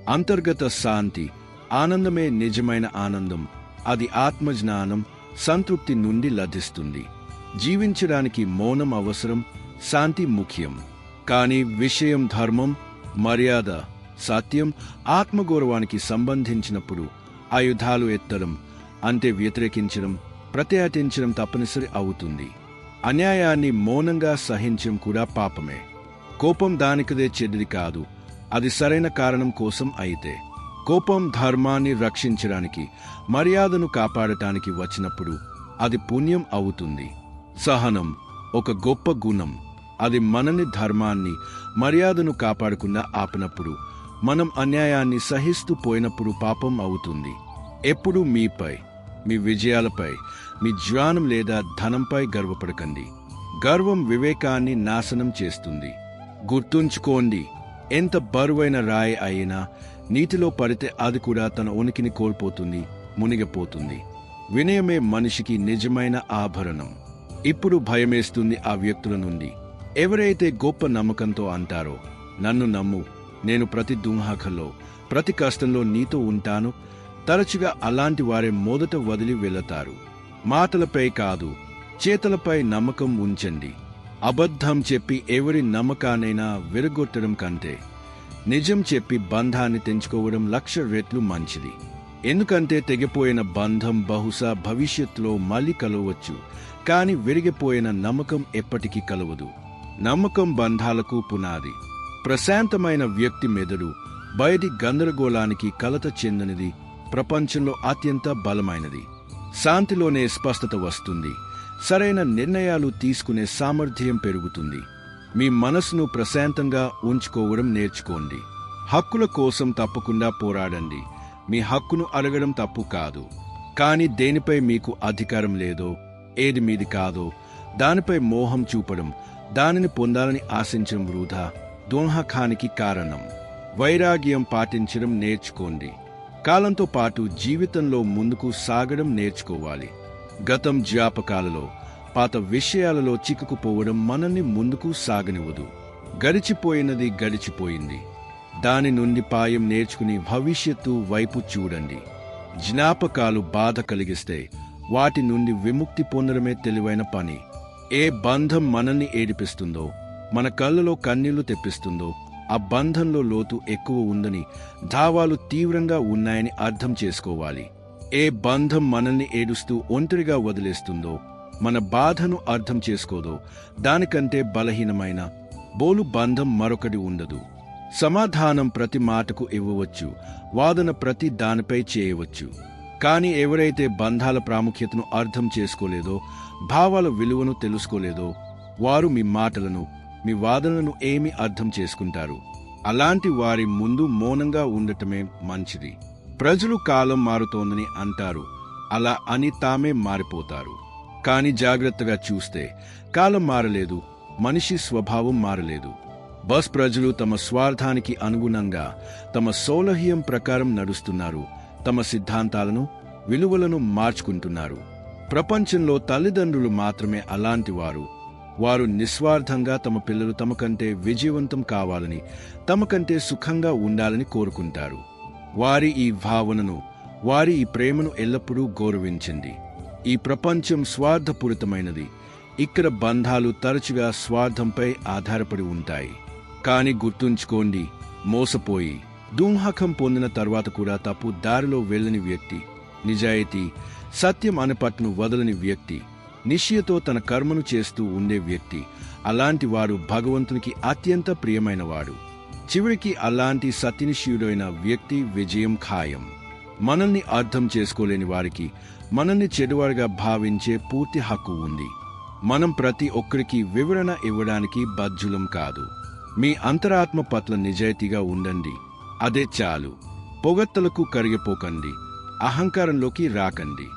అంతర్గత శాంతి, ఆనందమే నిజమైన ఆనందం. అది ఆత్మజ్ఞానం, సంతృప్తి నుండి లభిస్తుంది. జీవించడానికి మౌనం అవసరం, శాంతి ముఖ్యం. కాని విషయం, ధర్మం, మర్యాద, సత్యం, ఆత్మగౌరవానికి సంబంధించినప్పుడు ఆయుధాలు ఎత్తడం అంటే వ్యతిరేకించడం, ప్రత్యాటించడం తప్పనిసరి అవుతుంది. అన్యాయాన్ని మౌనంగా సహించడం కూడా పాపమే. కోపం దానికదే చెడ్డది కాదు, అది సరైన కారణం కోసం అయితే. కోపం ధర్మాన్ని రక్షించడానికి, మర్యాదను కాపాడటానికి వచ్చినప్పుడు అది పుణ్యం అవుతుంది. సహనం ఒక గొప్ప గుణం. అది మనని, ధర్మాన్ని, మర్యాదను కాపాడకుండా ఆపినప్పుడు, మనం అన్యాయాన్ని సహిస్తూ పోయినప్పుడు పాపం అవుతుంది. ఎప్పుడూ మీపై, మీ విజయాలపై, మీ జ్ఞానం లేదా ధనంపై గర్వపడకండి. గర్వం వివేకాన్ని నాశనం చేస్తుంది. గుర్తుంచుకోండి, ఎంత బరువైన రాయి అయినా నీటిలో పడితే అది కూడా తన ఉనికిని కోల్పోతుంది, మునిగిపోతుంది. వినయమే మనిషికి నిజమైన ఆభరణం. ఇప్పుడు భయమేస్తుంది ఆ వ్యక్తుల నుండి. ఎవరైతే గొప్ప నమ్మకంతో అంటారో, నన్ను నమ్ము, నేను ప్రతి దుంహాకల్లో, ప్రతి కష్టంలో నీతో ఉంటాను, తరచుగా అలాంటి వారే మొదట వదిలి వెళతారు. మాటలపై కాదు, చేతలపై నమ్మకం ఉంచండి. అబద్ధం చెప్పి ఎవరి నమ్మకానైనా విరగొట్టడం కంటే నిజం చెప్పి బంధాన్ని తెంచుకోవడం 1,00,000 రెట్లు మంచిది. ఎందుకంటే తెగిపోయిన బంధం బహుశా భవిష్యత్తులో మళ్ళీ కలవచ్చు, కాని విరిగిపోయిన నమ్మకం ఎప్పటికీ కలవదు. నమ్మకం బంధాలకు పునాది. ప్రశాంతమైన వ్యక్తి మెదడు బయటి గందరగోళానికి కలత చెందనిది, ప్రపంచంలో అత్యంత బలమైనది. శాంతిలోనే స్పష్టత వస్తుంది. సరైన నిర్ణయాలు తీసుకునే సామర్థ్యం పెరుగుతుంది. మీ మనసును ప్రశాంతంగా ఉంచుకోవడం నేర్చుకోండి. హక్కుల కోసం తప్పకుండా పోరాడండి. మీ హక్కును అడగడం తప్పు కాదు, కాని దేనిపై మీకు అధికారం లేదో, ఏది మీది కాదో దానిపై మోహం చూపడం, దానిని పొందాలని ఆశించడం వృధా, దుంహకానికి కారణం. వైరాగ్యం పాటించడం నేర్చుకోండి. కాలంతో పాటు జీవితంలో ముందుకు సాగడం నేర్చుకోవాలి. గతం జ్ఞాపకాలలో, పాత విషయాలలో చిక్కుకుపోవడం మనల్ని ముందుకు సాగనివ్వదు. గడిచిపోయినది గడిచిపోయింది. దాని నుండి పాయం నేర్చుకుని భవిష్యత్తు వైపు చూడండి. జ్ఞాపకాలు బాధ కలిగిస్తే వాటి నుండి విముక్తి పొందడమే తెలివైన పని. ఏ బంధం మనల్ని ఏడిపిస్తుందో, మన కళ్ళలో కన్నీళ్లు తెప్పిస్తుందో, ఆ బంధంలో లోతు ఎక్కువ ఉందని, దావాలు తీవ్రంగా ఉన్నాయని అర్థం చేసుకోవాలి. ఏ బంధం మనల్ని ఏడుస్తూ ఒంటరిగా వదిలేస్తుందో, మన బాధను అర్థం చేసుకోదో, దానికంటే బలహీనమైన బోలు బంధం మరొకటి ఉండదు. సమాధానం ప్రతి మాటకు ఇవ్వవచ్చు, వాదన ప్రతి దానిపై చేయవచ్చు. కానీ ఎవరైతే బంధాల ప్రాముఖ్యతను అర్థం చేసుకోలేదో, భావాల విలువను తెలుసుకోలేదో, వారు మీ మాటలను, మీ వాదనలను ఏమి అర్థం చేసుకుంటారు? అలాంటి వారి ముందు మౌనంగా ఉండటమే మంచిది. ప్రజలు కాలం మారుతోందని అంటారు, అలా అని తామే మారిపోతారు. కాని జాగ్రత్తగా చూస్తే కాలం మారలేదు, మనిషి స్వభావం మారలేదు. బస్ ప్రజలు తమ స్వార్థానికి అనుగుణంగా, తమ సౌలహ్యం ప్రకారం నడుస్తున్నారు. తమ సిద్ధాంతాలను, విలువలను మార్చుకుంటున్నారు. ప్రపంచంలో తల్లిదండ్రులు మాత్రమే అలాంటి వారు. వారు నిస్వార్థంగా తమ పిల్లలు తమకంటే విజయవంతం కావాలని, తమకంటే సుఖంగా ఉండాలని కోరుకుంటారు. వారి ఈ భావనను, వారి ఈ ప్రేమను ఎల్లప్పుడూ గౌరవించండి. ఈ ప్రపంచం స్వార్థపూరితమైనది. ఇక్కడ బంధాలు తరచుగా స్వార్థంపై ఆధారపడి ఉంటాయి. కాని గుర్తుంచుకోండి, మోసపోయి దుంహకం పొందిన తర్వాత కూడా తప్పు దారిలో వెళ్ళని వ్యక్తి, నిజాయితీ, సత్యం అనే పట్టును వదలని వ్యక్తి, నిశ్చయతో తన కర్మను చేస్తూ ఉండే వ్యక్తి, అలాంటి వాడు భగవంతునికి అత్యంత ప్రియమైనవాడు. చివరికి అలాంటి సత్యనిష్ఠుడైన వ్యక్తి విజయం ఖాయం. మనల్ని అర్థం చేసుకోలేని వారికి మనల్ని చెడువాడిగా భావించే పూర్తి హక్కు ఉంది. మనం ప్రతి ఒక్కరికి వివరణ ఇవ్వడానికి బాధ్యులం కాదు. మీ అంతరాత్మ పట్ల నిజాయితీగా ఉండండి, అదే చాలు. పొగత్తలకు కరిగిపోకండి, అహంకారంలోకి రాకండి,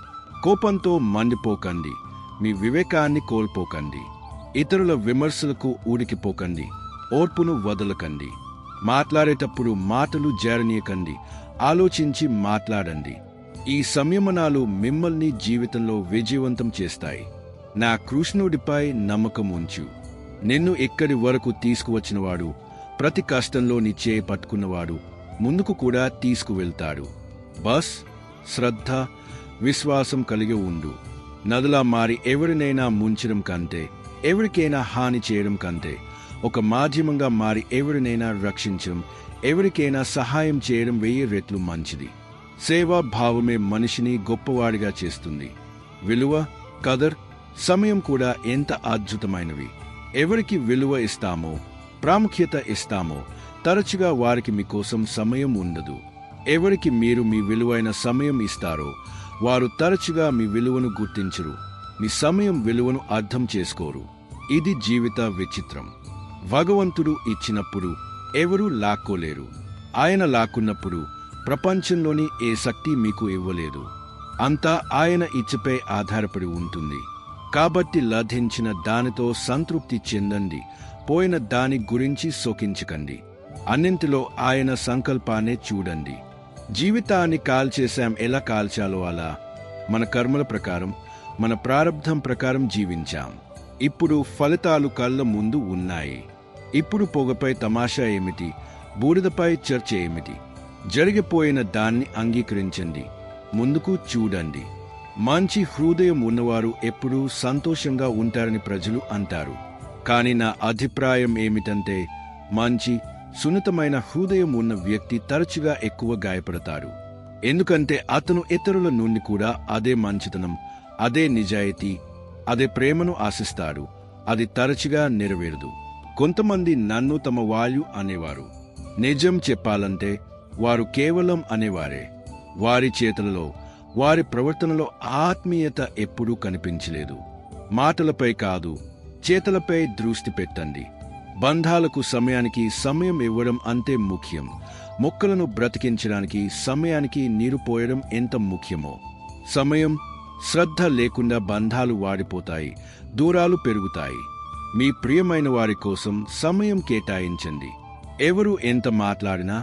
కోపంతో మండిపోకండి, మీ వివేకాన్ని కోల్పోకండి, ఇతరుల విమర్శలకు ఊడికిపోకండి, ఓర్పును వదలకండి. మాట్లాడేటప్పుడు మాటలు జారనీయకండి, ఆలోచించి మాట్లాడండి. ఈ సంయమనాలు మిమ్మల్ని జీవితంలో విజయవంతం చేస్తాయి. నా కృష్ణుడిపై నమ్మకం ఉంచు. నిన్ను ఇక్కడి వరకు తీసుకువచ్చినవాడు, ప్రతి కష్టంలో నీ చేయి పట్టుకున్నవాడు ముందుకు కూడా తీసుకువెళ్తాడు. బస్ శ్రద్ధ, విశ్వాసం కలిగి ఉండు. నదులా మారి ఎవరినైనా ముంచడం కంటే, ఎవరికైనా హాని చేయడం కంటే, ఒక మాధ్యమంగా మారి ఎవరినైనా రక్షించడం, ఎవరికైనా సహాయం చేయడం 1000 రెట్లు మంచిది. సేవాభావమే మనిషిని గొప్పవాడిగా చేస్తుంది. విలువ, కదర్, సమయం కూడా ఎంత అద్భుతమైనవి. ఎవరికి విలువ ఇస్తామో, ప్రాముఖ్యత ఇస్తామో, తరచుగా వారికి మీకోసం సమయం ఉండదు. ఎవరికి మీరు మీ విలువైన సమయం ఇస్తారో, వారు తరచుగా మీ విలువను గుర్తించరు, మీ సమయం విలువను అర్థం చేసుకోరు. ఇది జీవిత విచిత్రం. భగవంతుడు ఇచ్చినప్పుడు ఎవరూ లాక్కోలేరు. ఆయన లాక్కున్నప్పుడు ప్రపంచంలోని ఏ శక్తి మీకు ఇవ్వలేదు. అంతా ఆయన ఇచ్చపై ఆధారపడి ఉంటుంది. కాబట్టి లభించిన దానితో సంతృప్తి చెందండి, పోయిన దాని గురించి శోకించకండి. అన్నింటిలో ఆయన సంకల్పాన్నే చూడండి. జీవితాన్ని కాల్చేశాం, ఎలా కాల్చాలో అలా. మన కర్మల ప్రకారం, మన ప్రారబ్ధం ప్రకారం జీవించాం. ఇప్పుడు ఫలితాలు కళ్ళ ముందు ఉన్నాయి. ఇప్పుడు పొగపై తమాషా ఏమిటి, బూడిదపై చర్చ ఏమిటి? జరిగిపోయిన దాన్ని అంగీకరించండి, ముందుకు చూడండి. మంచి హృదయం ఉన్నవారు ఎప్పుడూ సంతోషంగా ఉంటారని ప్రజలు అంటారు. కాని నా అభిప్రాయం ఏమిటంటే, మంచి సున్నితమైన హృదయం ఉన్న వ్యక్తి తరచుగా ఎక్కువ గాయపడతాడు. ఎందుకంటే అతను ఇతరుల నుండి కూడా అదే మంచితనం, అదే నిజాయితీ, అదే ప్రేమను ఆశిస్తాడు. అది తరచుగా నెరవేరదు. కొంతమంది నన్ను తమ వాళ్ళు అనేవారు. నిజం చెప్పాలంటే వారు కేవలం అనేవారే. వారి చేతులలో, వారి ప్రవర్తనలో ఆత్మీయత ఎప్పుడూ కనిపించలేదు. మాటలపై కాదు, చేతలపై దృష్టి పెట్టండి. బంధాలకు సమయానికి సమయం ఇవ్వడం అంతే ముఖ్యం. మొక్కలను బ్రతికించడానికి సమయానికి నీరు పోయడం ఎంత ముఖ్యమో. సమయం, శ్రద్ధ లేకుండా బంధాలు వాడిపోతాయి, దూరాలు పెరుగుతాయి. మీ ప్రియమైన వారి కోసం సమయం కేటాయించండి. ఎవరు ఎంత మాట్లాడినా,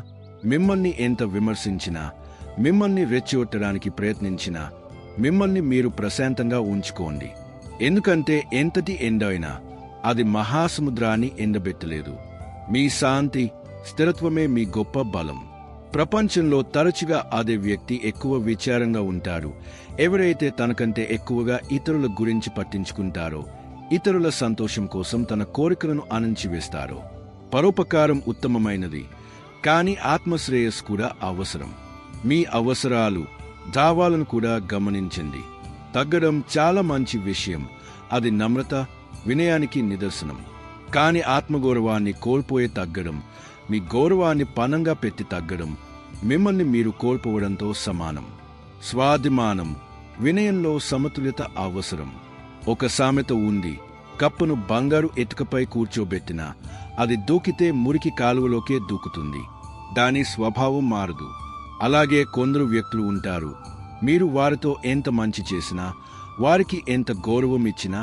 మిమ్మల్ని ఎంత విమర్శించినా, మిమ్మల్ని రెచ్చగొట్టడానికి ప్రయత్నించినా, మిమ్మల్ని మీరు ప్రశాంతంగా ఉంచుకోండి. ఎందుకంటే ఎంతటి ఎండైనా అది మహాసముద్రాన్ని ఎండబెట్టలేదు. మీ శాంతి, స్థిరత్వమే మీ గొప్ప బలం. ప్రపంచంలో తరచుగా అదే వ్యక్తి ఎక్కువ విచారంగా ఉంటాడు ఎవరైతే తనకంటే ఎక్కువగా ఇతరుల గురించి పట్టించుకుంటారో, ఇతరుల సంతోషం కోసం తన కోరికలను అణిచివేస్తారో. పరోపకారం ఉత్తమమైనది, కానీ ఆత్మశ్రేయస్సు కూడా అవసరం. మీ అవసరాలు, దావాలను కూడా గమనించండి. తగ్గడం చాలా మంచి విషయం. అది నమ్రత, వినయానికి నిదర్శనం. కాని ఆత్మగౌరవాన్ని కోల్పోయే తగ్గడం, మీ గౌరవాన్ని పణంగా పెట్టి తగ్గడం, మిమ్మల్ని మీరు కోల్పోవడంతో సమానం. స్వాభిమానం, వినయంలో సమతుల్యత అవసరం. ఒక సామెత ఉంది, కప్పును బంగారు ఇటుకపై కూర్చోబెట్టినా అది దూకితే మురికి కాలువలోకే దూకుతుంది. దాని స్వభావం మారదు. అలాగే కొందరు వ్యక్తులు ఉంటారు, మీరు వారితో ఎంత మంచి చేసినా, వారికి ఎంత గౌరవం ఇచ్చినా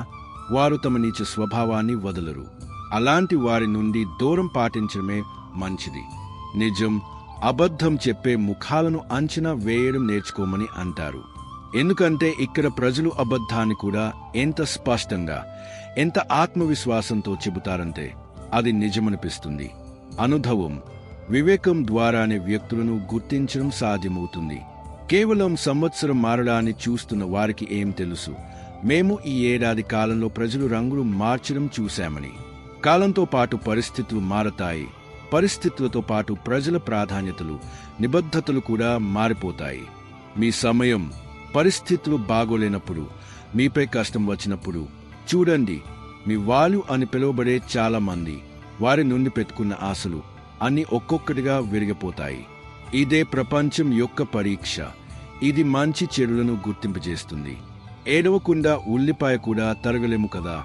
వారు తమ నీచ స్వభావాన్ని వదలరు. అలాంటి వారి నుండి దూరం పాటించడమే మంచిది. నిజం, అబద్ధం చెప్పే ముఖాలను అంచనా వేయడం నేర్చుకోమని అంటారు. ఎందుకంటే ఇక్కడ ప్రజలు అబద్ధాన్ని కూడా ఎంత స్పష్టంగా, ఎంత ఆత్మవిశ్వాసంతో చెబుతారంటే అది నిజమనిపిస్తుంది. అనుభవం, వివేకం ద్వారానే వ్యక్తులను గుర్తించడం సాధ్యమవుతుంది. కేవలం సంవత్సరం మారడాన్ని చూస్తున్న వారికి ఏం తెలుసు, మేము ఈ ఏడాది కాలంలో ప్రజలు రంగులు మార్చడం చూశామని. కాలంతో పాటు పరిస్థితులు మారతాయి. పరిస్థితులతో పాటు ప్రజల ప్రాధాన్యతలు, నిబద్ధతలు కూడా మారిపోతాయి. మీ సమయం, పరిస్థితులు బాగోలేనప్పుడు, మీపై కష్టం వచ్చినప్పుడు చూడండి, మీ వాళ్ళు అని పిలువబడే చాలా మంది, వారి నుండి పెట్టుకున్న ఆశలు అన్నీ ఒక్కొక్కటిగా విరిగిపోతాయి. ఇదే ప్రపంచం యొక్క పరీక్ష. ఇది మంచి చెడులను గుర్తింపజేస్తుంది. ఏడవకుండా ఉల్లిపాయ కూడా తరగలేము కదా,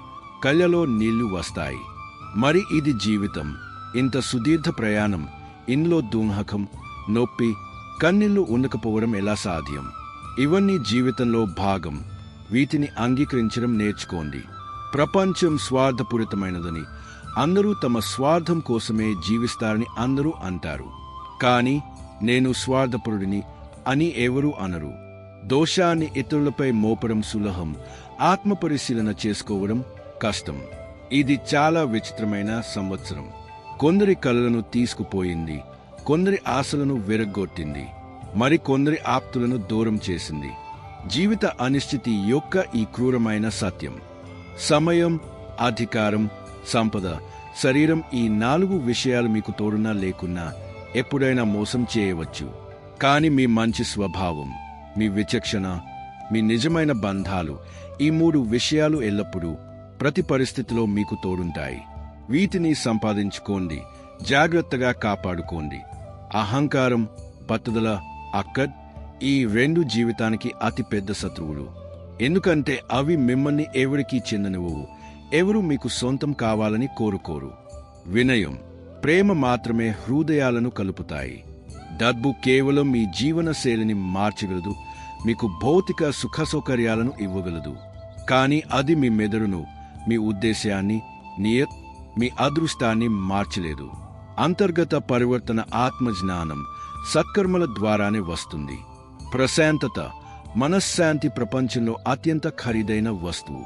కళ్ళలో నీళ్లు వస్తాయి. మరి ఇది జీవితం. ఇంత సుదీర్ఘ ప్రయాణం, ఇందులో దుఃఖం, నొప్పి, కన్నీళ్లు ఉండకపోవడం ఎలా సాధ్యం? ఇవన్నీ జీవితంలో భాగం. వీటిని అంగీకరించడం నేర్చుకోండి. ప్రపంచం స్వార్థపూరితమైనదని, అందరూ తమ స్వార్థం కోసమే జీవిస్తారని అందరూ అంటారు. కానీ నేను స్వార్థపరుడిని అని ఎవరూ అనరు. దోషాన్ని ఇతరులపై మోపడం సులభం, ఆత్మపరిశీలన చేసుకోవడం కష్టం. ఇది చాలా విచిత్రమైన సంవత్సరం. కొందరి కలలను తీసుకుపోయింది, కొందరి ఆశలను విరగ్గొట్టింది, మరి కొందరి ఆప్తులను దూరం చేసింది. జీవిత అనిశ్చితి యొక్క ఈ క్రూరమైన సత్యం. సమయం, అధికారం, సంపద, శరీరం, ఈ 4 విషయాలు మీకు తోడున్నా లేకున్నా ఎప్పుడైనా మోసం చేయవచ్చు. కాని మీ మంచి స్వభావం, మీ విచక్షణ, మీ నిజమైన బంధాలు, ఈ 3 విషయాలు ఎల్లప్పుడూ ప్రతి పరిస్థితిలో మీకు తోడుంటాయి. వీటిని సంపాదించుకోండి, జాగ్రత్తగా కాపాడుకోండి. అహంకారం, పట్టుదల, అక్కడ్, ఈ 2 జీవితానికి అతి పెద్ద శత్రువులు. ఎందుకంటే అవి మిమ్మల్ని ఎవరికీ చెందనివ్వవు. ఎవరు మీకు సొంతం కావాలని కోరుకోరు. వినయం, ప్రేమ మాత్రమే హృదయాలను కలుపుతాయి. డబ్బు కేవలం మీ జీవన శైలిని మార్చగలదు, మీకు భౌతిక సుఖసౌకర్యాలను ఇవ్వగలదు. కానీ అది మీ మెదడును, మీ ఉద్దేశాన్ని, మీ అదృష్టాన్ని మార్చలేదు. అంతర్గత పరివర్తన ఆత్మజ్ఞానం, సత్కర్మల ద్వారానే వస్తుంది. ప్రశాంతత, మనశ్శాంతి ప్రపంచంలో అత్యంత ఖరీదైన వస్తువు.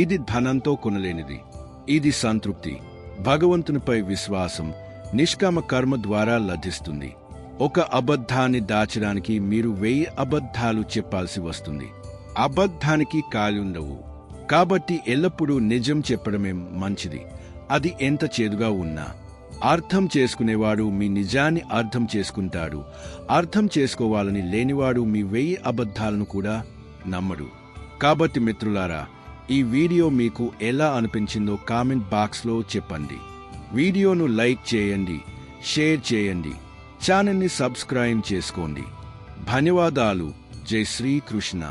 ఇది ధనంతో కొనలేనిది. ఇది సంతృప్తి, భగవంతునిపై విశ్వాసం, నిష్కామ కర్మ ద్వారా లభిస్తుంది. ఒక అబద్ధాన్ని దాచడానికి మీరు 1000 అబద్ధాలు చెప్పాల్సి వస్తుంది. అబద్ధానికి కాలుండవు. కాబట్టి ఎల్లప్పుడూ నిజం చెప్పడమే మంచిది. అది ఎంత చేదుగా ఉన్నా. అర్థం చేసుకునేవాడు మీ నిజాన్ని అర్థం చేసుకుంటాడు. అర్థం చేసుకోవాలని లేనివాడు మీ 1000 అబద్ధాలను కూడా నమ్మడు. కాబట్టి మిత్రులారా, ఈ వీడియో మీకు ఎలా అనిపించిందో కామెంట్ బాక్స్లో చెప్పండి. వీడియోను లైక్ చేయండి, షేర్ చేయండి, ఛానల్ని సబ్స్క్రైబ్ చేసుకోండి. ధన్యవాదాలు. జై శ్రీకృష్ణ.